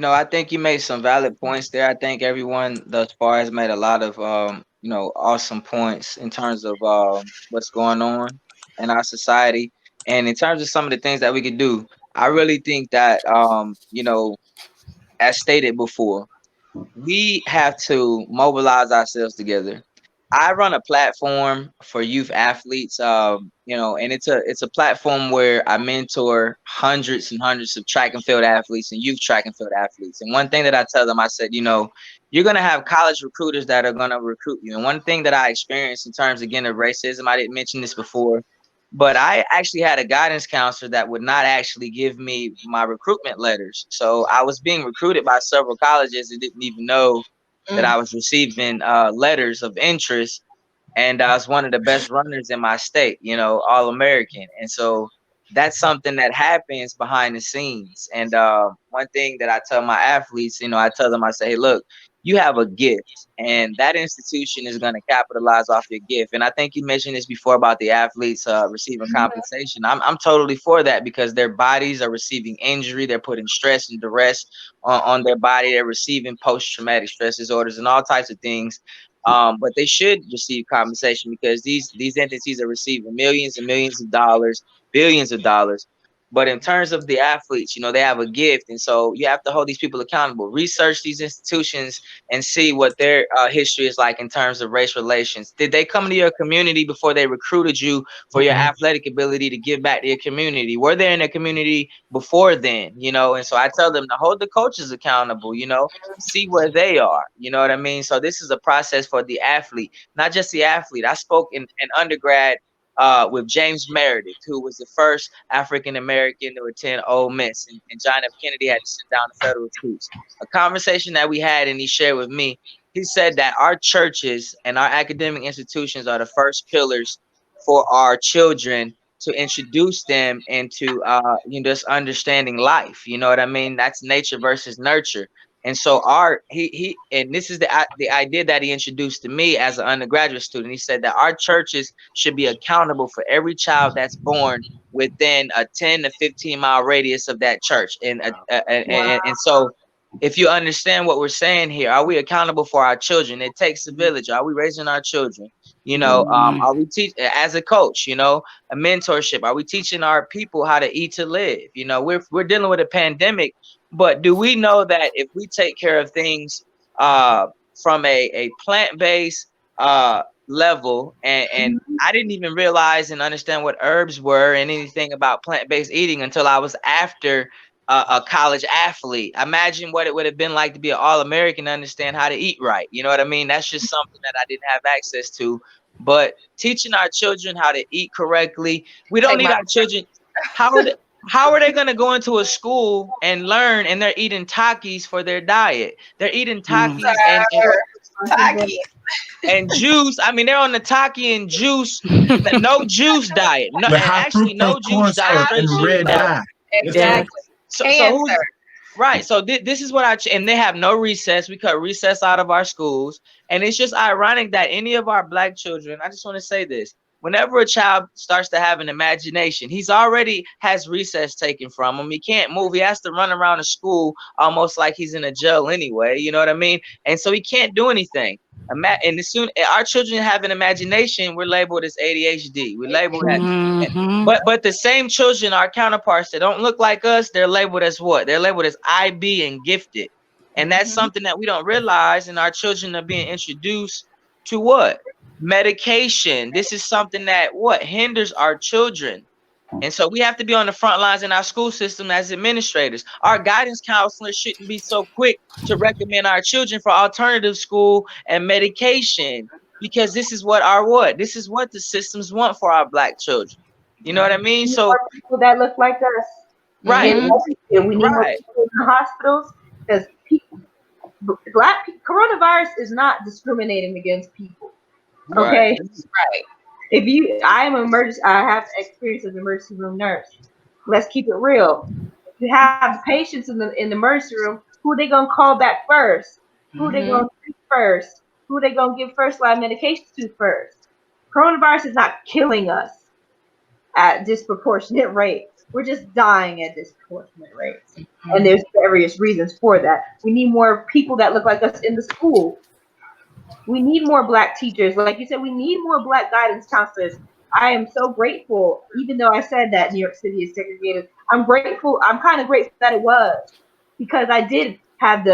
I think you made some valid points there. I think everyone thus far has made a lot of awesome points in terms of what's going on in our society, and in terms of some of the things that we could do. I really think that as stated before, we have to mobilize ourselves together. I run a platform for youth athletes, and it's a platform where I mentor hundreds and hundreds of track and field athletes and youth track and field athletes. And one thing that I tell them, I said, you're gonna have college recruiters that are gonna recruit you. And one thing that I experienced in terms again of racism, I didn't mention this before, but I actually had a guidance counselor that would not actually give me my recruitment letters. So I was being recruited by several colleges and didn't even know that Mm. I was receiving letters of interest, and I was one of the best runners in my state, all American. And so that's something that happens behind the scenes. And one thing that I tell my athletes, I tell them, I say, hey, look, you have a gift, and that institution is going to capitalize off your gift. And I think you mentioned this before about the athletes receiving compensation. I'm totally for that, because their bodies are receiving injury, they're putting stress and duress on their body, they're receiving post-traumatic stress disorders and all types of things. But they should receive compensation, because these entities are receiving millions and millions of dollars, billions of dollars. But in terms of the athletes, they have a gift, and so you have to hold these people accountable. Research these institutions and see what their history is like in terms of race relations. Did they come to your community before they recruited you for your athletic ability to give back to your community? Were they in the community before then? And so I tell them to hold the coaches accountable. See where they are. You know what I mean? So this is a process for the athlete, not just the athlete. I spoke in undergrad with James Meredith, who was the first African American to attend Ole Miss, and John F. Kennedy had to sit down the federal troops. A conversation that we had, and he shared with me, he said that our churches and our academic institutions are the first pillars for our children to introduce them into just understanding life. You know what I mean? That's nature versus nurture. And so he and this is the idea that he introduced to me as an undergraduate student. He said that our churches should be accountable for every child that's born within a 10 to 15-mile radius of that church. And so if you understand what we're saying here, are we accountable for our children? It takes a village. Are we raising our children? Are we teach as a coach, a mentorship? Are we teaching our people how to eat to live? We're dealing with a pandemic, but do we know that if we take care of things uh, from a plant-based level, and I didn't even realize and understand what herbs were and anything about plant-based eating until I was after a college athlete. Imagine what it would have been like to be an All-American and understand how to eat right. You know what I mean? That's just something that I didn't have access to. But teaching our children how to eat correctly, we don't Take need my our children. How are they, how are they going to go into a school and learn, and they're eating Takis for their diet? They're eating Takis Taki. and juice. I mean, they're on the Taki and juice, no juice diet. No, With and high actually fructose no juice corn diet, syrup straight and sugar red diet. dye. That's Yes. it. Exactly. So who's Cancer. right? So this is what and they have no recess. We cut recess out of our schools, and it's just ironic that any of our black children. I just want to say this: whenever a child starts to have an imagination, he's already has recess taken from him. He can't move. He has to run around the school almost like he's in a jail anyway. You know what I mean? And so he can't do anything. And as soon our children have an imagination, we're labeled as ADHD. We're labeled as Mm-hmm. but the same children, our counterparts that don't look like us, they're labeled as what? They're labeled as IB and gifted. And that's Mm-hmm. something that we don't realize. And our children are being introduced to what? Medication. This is something that what hinders our children. And so we have to be on the front lines in our school system as administrators. Our guidance counselors shouldn't be so quick to recommend our children for alternative school and medication. because this is what our what? This is what the systems want for our black children. You know what I mean? We need So more people that look like us right, in every field. We need more right, people in the hospitals because coronavirus is not discriminating against people. right. Okay, Right. if you, I am an emergency. I have experience as an emergency room nurse. Let's keep it real. If you have the patients in the emergency room, who they gonna call back first? Who they Mm-hmm. gonna treat first? Who they gonna give first line medications to first? Coronavirus is not killing us at disproportionate rates. We're just dying at disproportionate rates. And there's various reasons for that. We need more people that look like us in the school. We need more black teachers. Like you said, we need more black guidance counselors. I am so grateful, even though I said that New York City is segregated. I'm grateful. I'm kind of grateful that it was because I did have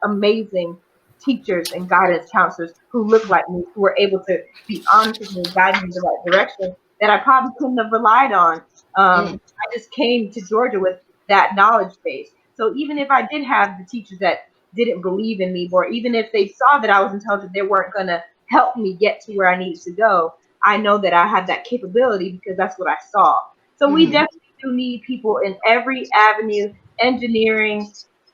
amazing teachers and guidance counselors who looked like me, who were able to be honest with me and guide me in the right direction that I probably couldn't have relied on. I just came to Georgia with that knowledge base. So even if I did have the teachers that didn't believe in me, or even if they saw that I was intelligent, they weren't going to help me get to where I needed to go. I know that I had that capability because that's what I saw. So we Mm-hmm. definitely do need people in every avenue, engineering,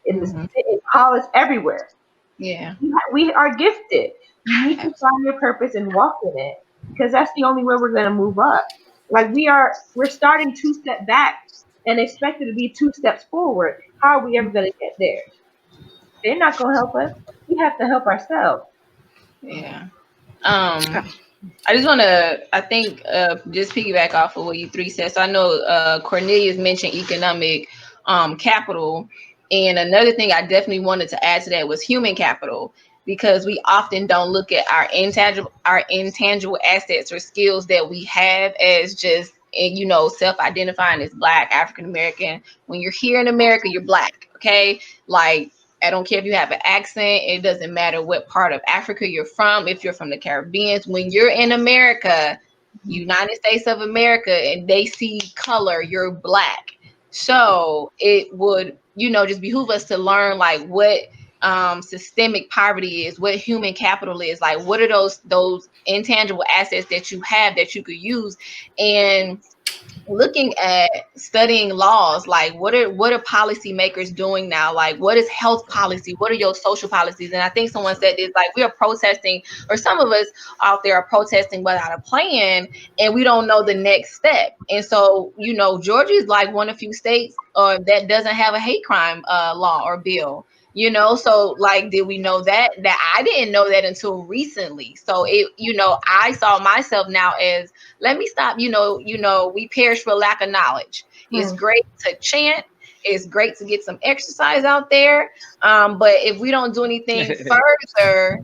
Mm-hmm. in college, everywhere. Yeah. We are gifted. You need to find your purpose and walk in it because that's the only way we're going to move up. Like we're starting two step back and expected to be two steps forward. How are we ever going to get there? They're not going to help us. We have to help ourselves. Yeah. I just want to, I think, just piggyback off of what you three said. So I know Cornelius mentioned economic capital. And another thing I definitely wanted to add to that was human capital, because we often don't look at our intangible assets or skills that we have as just, self-identifying as Black, African American. When you're here in America, you're Black, okay? Like, I don't care if you have an accent. It doesn't matter what part of Africa you're from. If you're from the Caribbean, when you're in America, United States of America, and they see color, you're Black. So it would, just behoove us to learn like what systemic poverty is, what human capital is, like what are those intangible assets that you have that you could use. And looking at studying laws, like what are policymakers doing now, like what is health policy, what are your social policies. And I think someone said this, like we are protesting, or some of us out there are protesting without a plan, and we don't know the next step. And so Georgia is like one of few states that doesn't have a hate crime law or bill. So like, did we know that I didn't know that until recently. So I saw myself now as, let me stop. We perish for lack of knowledge. It's Hmm. great to chant. It's great to get some exercise out there. But if we don't do anything further,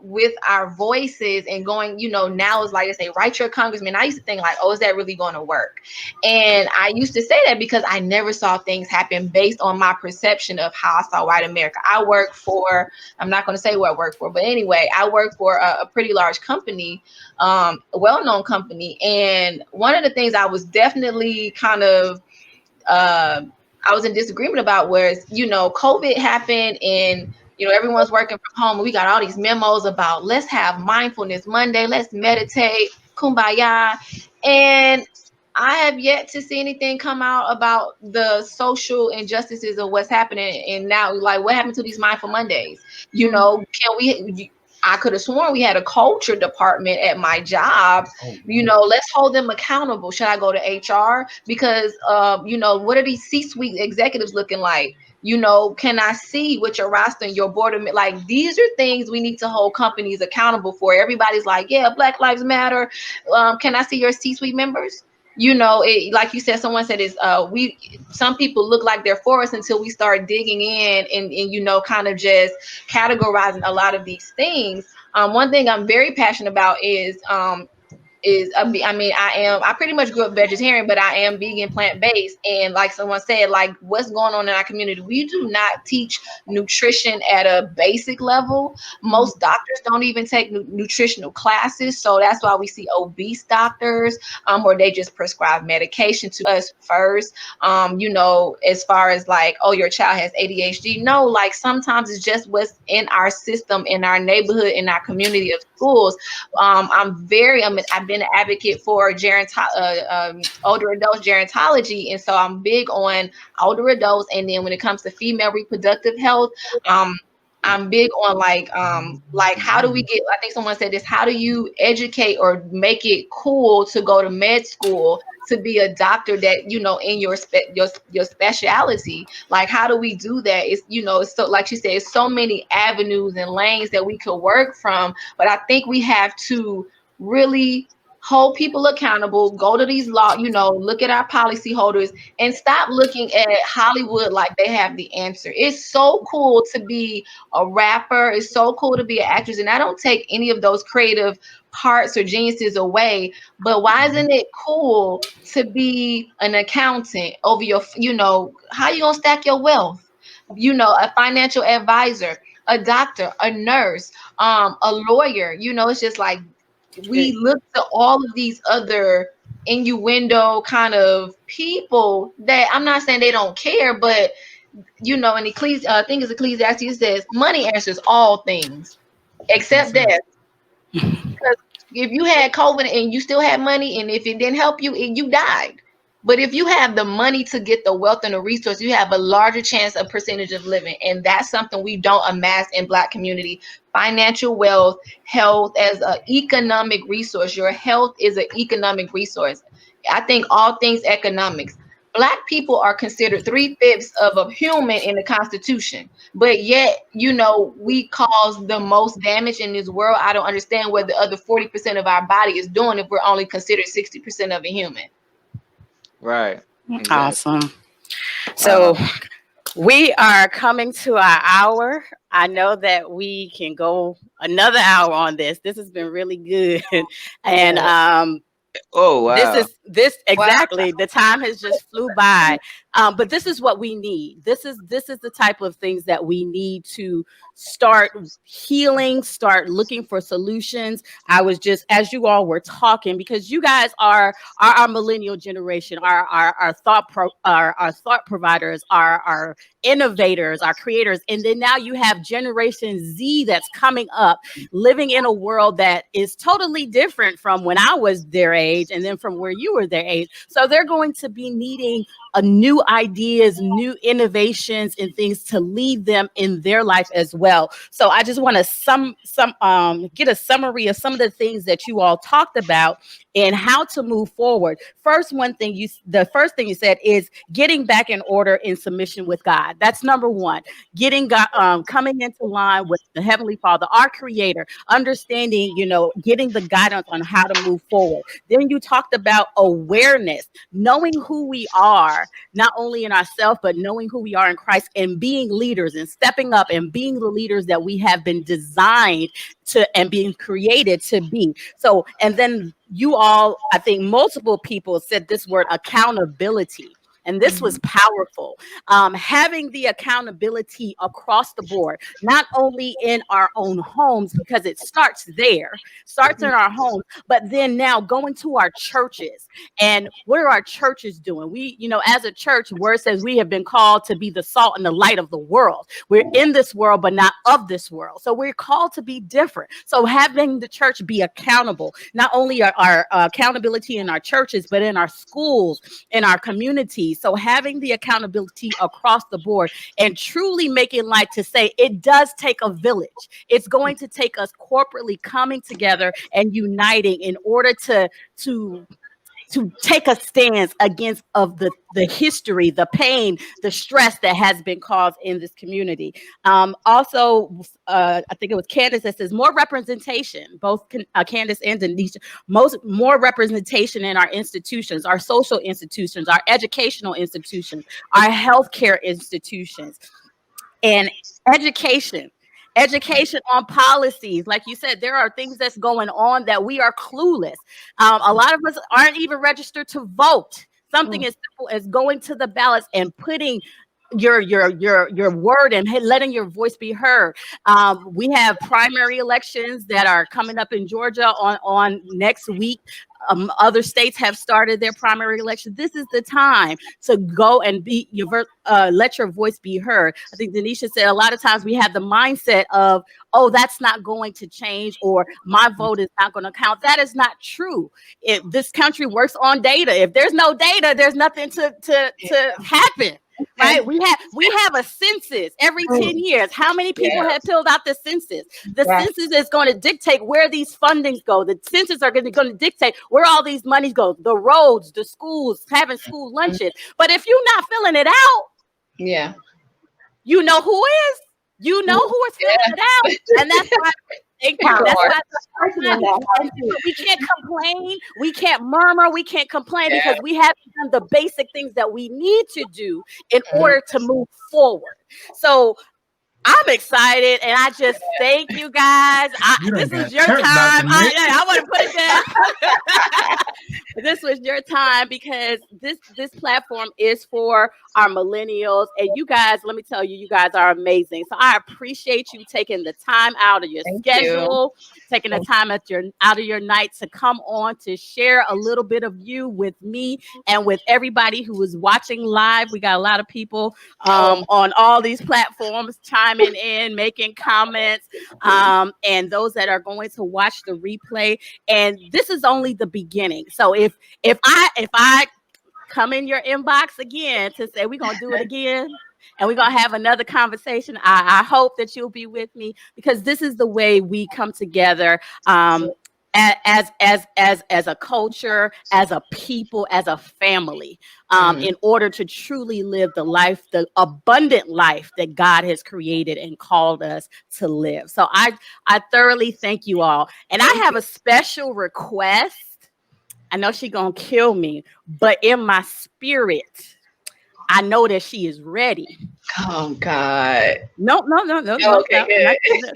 with our voices and going, now is like I say, write your congressman. I used to think like, oh, is that really going to work? And I used to say that because I never saw things happen based on my perception of how I saw white America. I'm not going to say where I work for, but anyway, I work for a pretty large company, a well-known company. And one of the things I was definitely kind of I was in disagreement about was, COVID happened, and everyone's working from home, and we got all these memos about let's have mindfulness Monday, let's meditate, kumbaya. And I have yet to see anything come out about the social injustices of what's happening. And now, like, what happened to these mindful Mondays? Can we? I could have sworn we had a culture department at my job. Oh, Let's hold them accountable. Should I go to HR? Because, what are these C-suite executives looking like? Can I see what your roster and your board of, like, these are things we need to hold companies accountable for. Everybody's like, yeah, Black Lives Matter. Can I see your C-suite members? Like you said, someone said is some people look like they're for us until we start digging in and kind of just categorizing a lot of these things. One thing I'm very passionate about is is I pretty much grew up vegetarian, but I am vegan, plant-based. And like someone said, like what's going on in our community, we do not teach nutrition at a basic level. Most doctors don't even take nutritional classes, so that's why we see obese doctors, or they just prescribe medication to us first. As far as like, oh, your child has ADHD. No, like sometimes it's just what's in our system, in our neighborhood, in our community of schools. I've been an advocate for older adults gerontology, and so I'm big on older adults. And then when it comes to female reproductive health, um, I'm big on like how do we get? I think someone said this. How do you educate or make it cool to go to med school to be a doctor that in your specialty? Like how do we do that? It's so, like she said, it's so many avenues and lanes that we could work from. But I think we have to really hold people accountable, go to these look at our policy holders and stop looking at Hollywood like they have the answer. It's so cool to be a rapper. It's so cool to be an actress. And I don't take any of those creative parts or geniuses away. But why isn't it cool to be an accountant over how you gonna stack your wealth? A financial advisor, a doctor, a nurse, a lawyer. It's just like we look to all of these other innuendo kind of people that I'm not saying they don't care, but in I think it's Ecclesiastes, it says money answers all things except death. Because if you had COVID and you still had money, and if it didn't help you, you died. But if you have the money to get the wealth and the resource, you have a larger chance of percentage of living. And that's something we don't amass in Black community. Financial wealth, health as an economic resource. Your health is an economic resource. I think all things economics. Black people are considered 3/5 of a human in the Constitution, but yet, we cause the most damage in this world. I don't understand what the other 40% of our body is doing if we're only considered 60% of a human. Right. Exactly. Awesome. So we are coming to our hour. I know that we can go another hour on this. This has been really good. And oh wow. This exactly. The time has just flew by. But this is what we need. This is the type of things that we need to start healing, start looking for solutions. I was just, as you all were talking, because you guys are our millennial generation, our thought providers, our innovators, our creators. And then now you have Generation Z that's coming up, living in a world that is totally different from when I was their age and then from where you were their age. So they're going to be needing new ideas, new innovations, and things to lead them in their life as well. So I just want to get a summary of some of the things that you all talked about and how to move forward. The first thing you said is getting back in order in submission with God. That's number one. Getting God, coming into line with the Heavenly Father, our Creator, understanding, getting the guidance on how to move forward. Then you talked about awareness, knowing who we are, not only in ourselves, but knowing who we are in Christ and being leaders and stepping up and being the leaders that we have been designed to and being created to be. So, and then you all, I think multiple people said this word accountability. And this was powerful. Having the accountability across the board, not only in our own homes, because it starts in our homes, but then now going to our churches. And what are our churches doing? We, as a church, word says we have been called to be the salt and the light of the world. We're in this world, but not of this world. So we're called to be different. So having the church be accountable, not only our accountability in our churches, but in our schools, in our communities. So having the accountability across the board and truly making light to say it does take a village. It's going to take us corporately coming together and uniting in order to take a stance against of the history, the pain, the stress that has been caused in this community. Also, I think it was Candace that says more representation, both Candace and Doneshia, more representation in our institutions, our social institutions, our educational institutions, our healthcare institutions, and education. education on policies. Like you said, there are things that's going on that we are clueless. A lot of us aren't even registered to vote. Something as simple as going to the ballots and putting your word and letting your voice be heard. We have primary elections that are coming up in Georgia on next week. Other states have started their primary election. This is the time to go and let your voice be heard. I think Doneshia said a lot of times we have the mindset of, oh, that's not going to change, or my vote is not going to count. That is not true. If this country works on data, if there's no data, there's nothing to happen. Right, we have a census every 10 years. How many people have filled out the census? The census is going to dictate where these fundings go. The census are going to dictate where all these monies go. The roads, the schools, having school lunches. But if you're not filling it out, you know who is. You know who is filling it out, and that's why. Thank you. That's why we can't complain. We can't murmur. We can't complain because we haven't done the basic things that we need to do in order to move forward. So I'm excited, and I just thank you guys. This is your time. I want to put it down. This was your time because this platform is for our millennials, and you guys. Let me tell you, you guys are amazing. So I appreciate you taking the time out of your schedule, taking the time out of your night to come on to share a little bit of you with me and with everybody who is watching live. We got a lot of people on all these platforms chiming in, making comments, and those that are going to watch the replay. And this is only the beginning. So if I come in your inbox again to say we're gonna do it again and we're gonna have another conversation, I hope that you'll be with me, because this is the way we come together. As a culture, as a people, as a family, in order to truly live the abundant life that God has created and called us to live. So I thoroughly thank you all. And I have a special request. I know she's gonna kill me, but in my spirit, I know that she is ready. Oh God. No. Okay, good.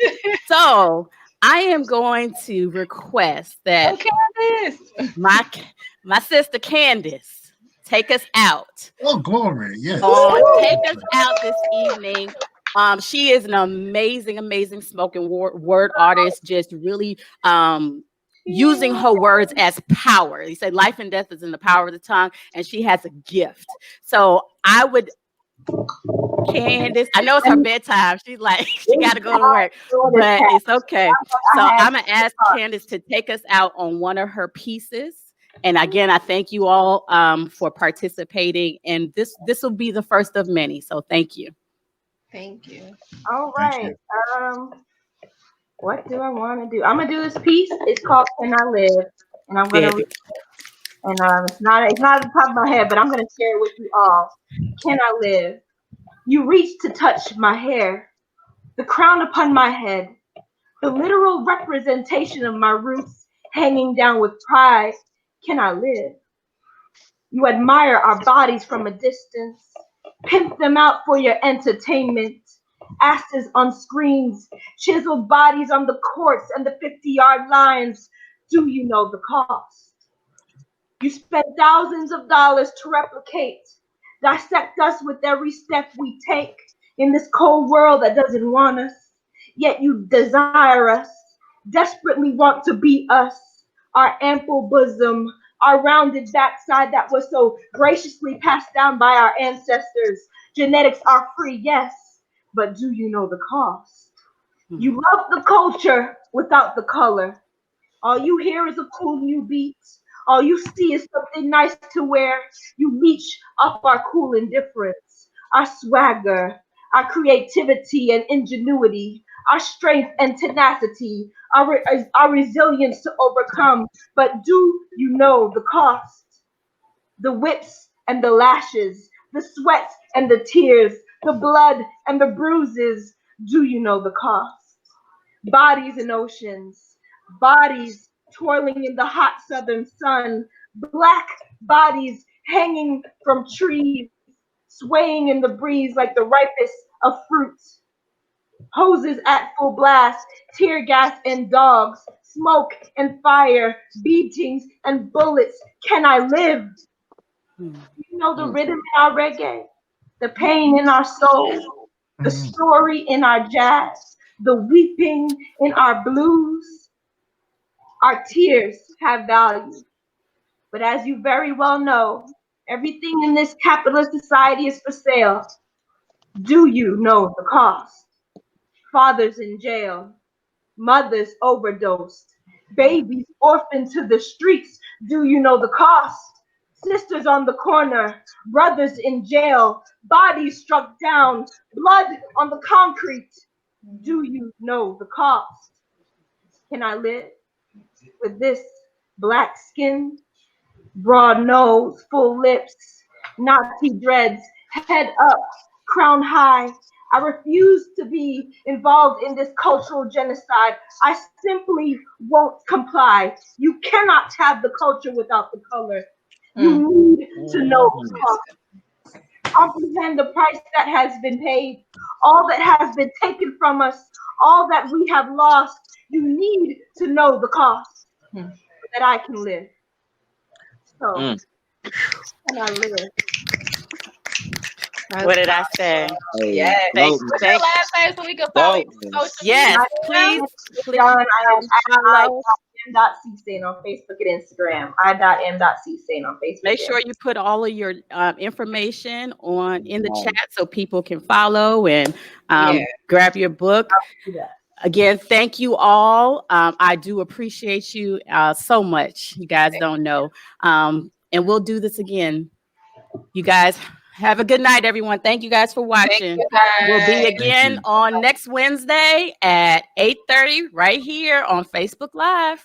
So I am going to request that my sister Candace take us out. Oh, glory. Yes. Take us out this evening. She is an amazing spoken word artist, just really using her words as power. He said life and death is in the power of the tongue, and she has a gift. So I would, Candace, I know it's her bedtime. She's like, she got to go to work, but it's okay. So I'm going to ask Candace to take us out on one of her pieces. And again, I thank you all for participating. And this will be the first of many. So thank you. Thank you. All right. What do I want to do? I'm gonna do this piece. It's called "Can I Live," and I'm gonna read it. And it's not at the top of my head, but I'm gonna share it with you all. Can I live? You reach to touch my hair, the crown upon my head, the literal representation of my roots hanging down with pride. Can I live? You admire our bodies from a distance, pimp them out for your entertainment. Asses on screens, chiseled bodies on the courts and the 50-yard lines. Do you know the cost? You spend thousands of dollars to replicate, dissect us with every step we take in this cold world that doesn't want us. Yet you desire us, desperately want to be us, our ample bosom, our rounded backside that was so graciously passed down by our ancestors. Genetics are free, yes, but do you know the cost? You love the culture without the color. All you hear is a cool new beat. All you see is something nice to wear. You leech off our cool indifference, our swagger, our creativity and ingenuity, our strength and tenacity, our resilience to overcome. But do you know the cost? The whips and the lashes, the sweat and the tears, the blood and the bruises. Do you know the cost? Bodies in oceans, bodies twirling in the hot southern sun, black bodies hanging from trees, swaying in the breeze like the ripest of fruit. Hoses at full blast, tear gas and dogs, smoke and fire, beatings and bullets. Can I live? You know the Mm. rhythm in our reggae, the pain in our soul, the Mm. story in our jazz, the weeping in our blues. Our tears have value. But as you very well know, everything in this capitalist society is for sale. Do you know the cost? Fathers in jail, mothers overdosed, babies orphaned to the streets. Do you know the cost? Sisters on the corner, brothers in jail, bodies struck down, blood on the concrete. Do you know the cost? Can I live with this black skin, broad nose, full lips, Nazi dreads, head up, crown high? I refuse to be involved in this cultural genocide. I simply won't comply. You cannot have the culture without the color. You need to know the Mm. cost. Comprehend the price that has been paid, all that has been taken from us, all that we have lost. You need to know the cost so that I can live. So, Mm. can I live? What did I say? Hey, Yes. Thank, dopeness. What's your thank. last name so we can follow you on Dopeness. social Yes, media? please, please Done. I follow. am C.Saint on Facebook and Instagram. I.am.C.Saint on Facebook. Make sure you put all of your information on in the Nice. chat so people can follow and Yeah. grab your book. Do that. Again, thank you all. I do appreciate you so much. You guys don't know. And we'll do this again. You guys have a good night, everyone. Thank you guys for Thank watching. you We'll be guys. Thank again you. on next Wednesday at 8:30 right here on Facebook Live.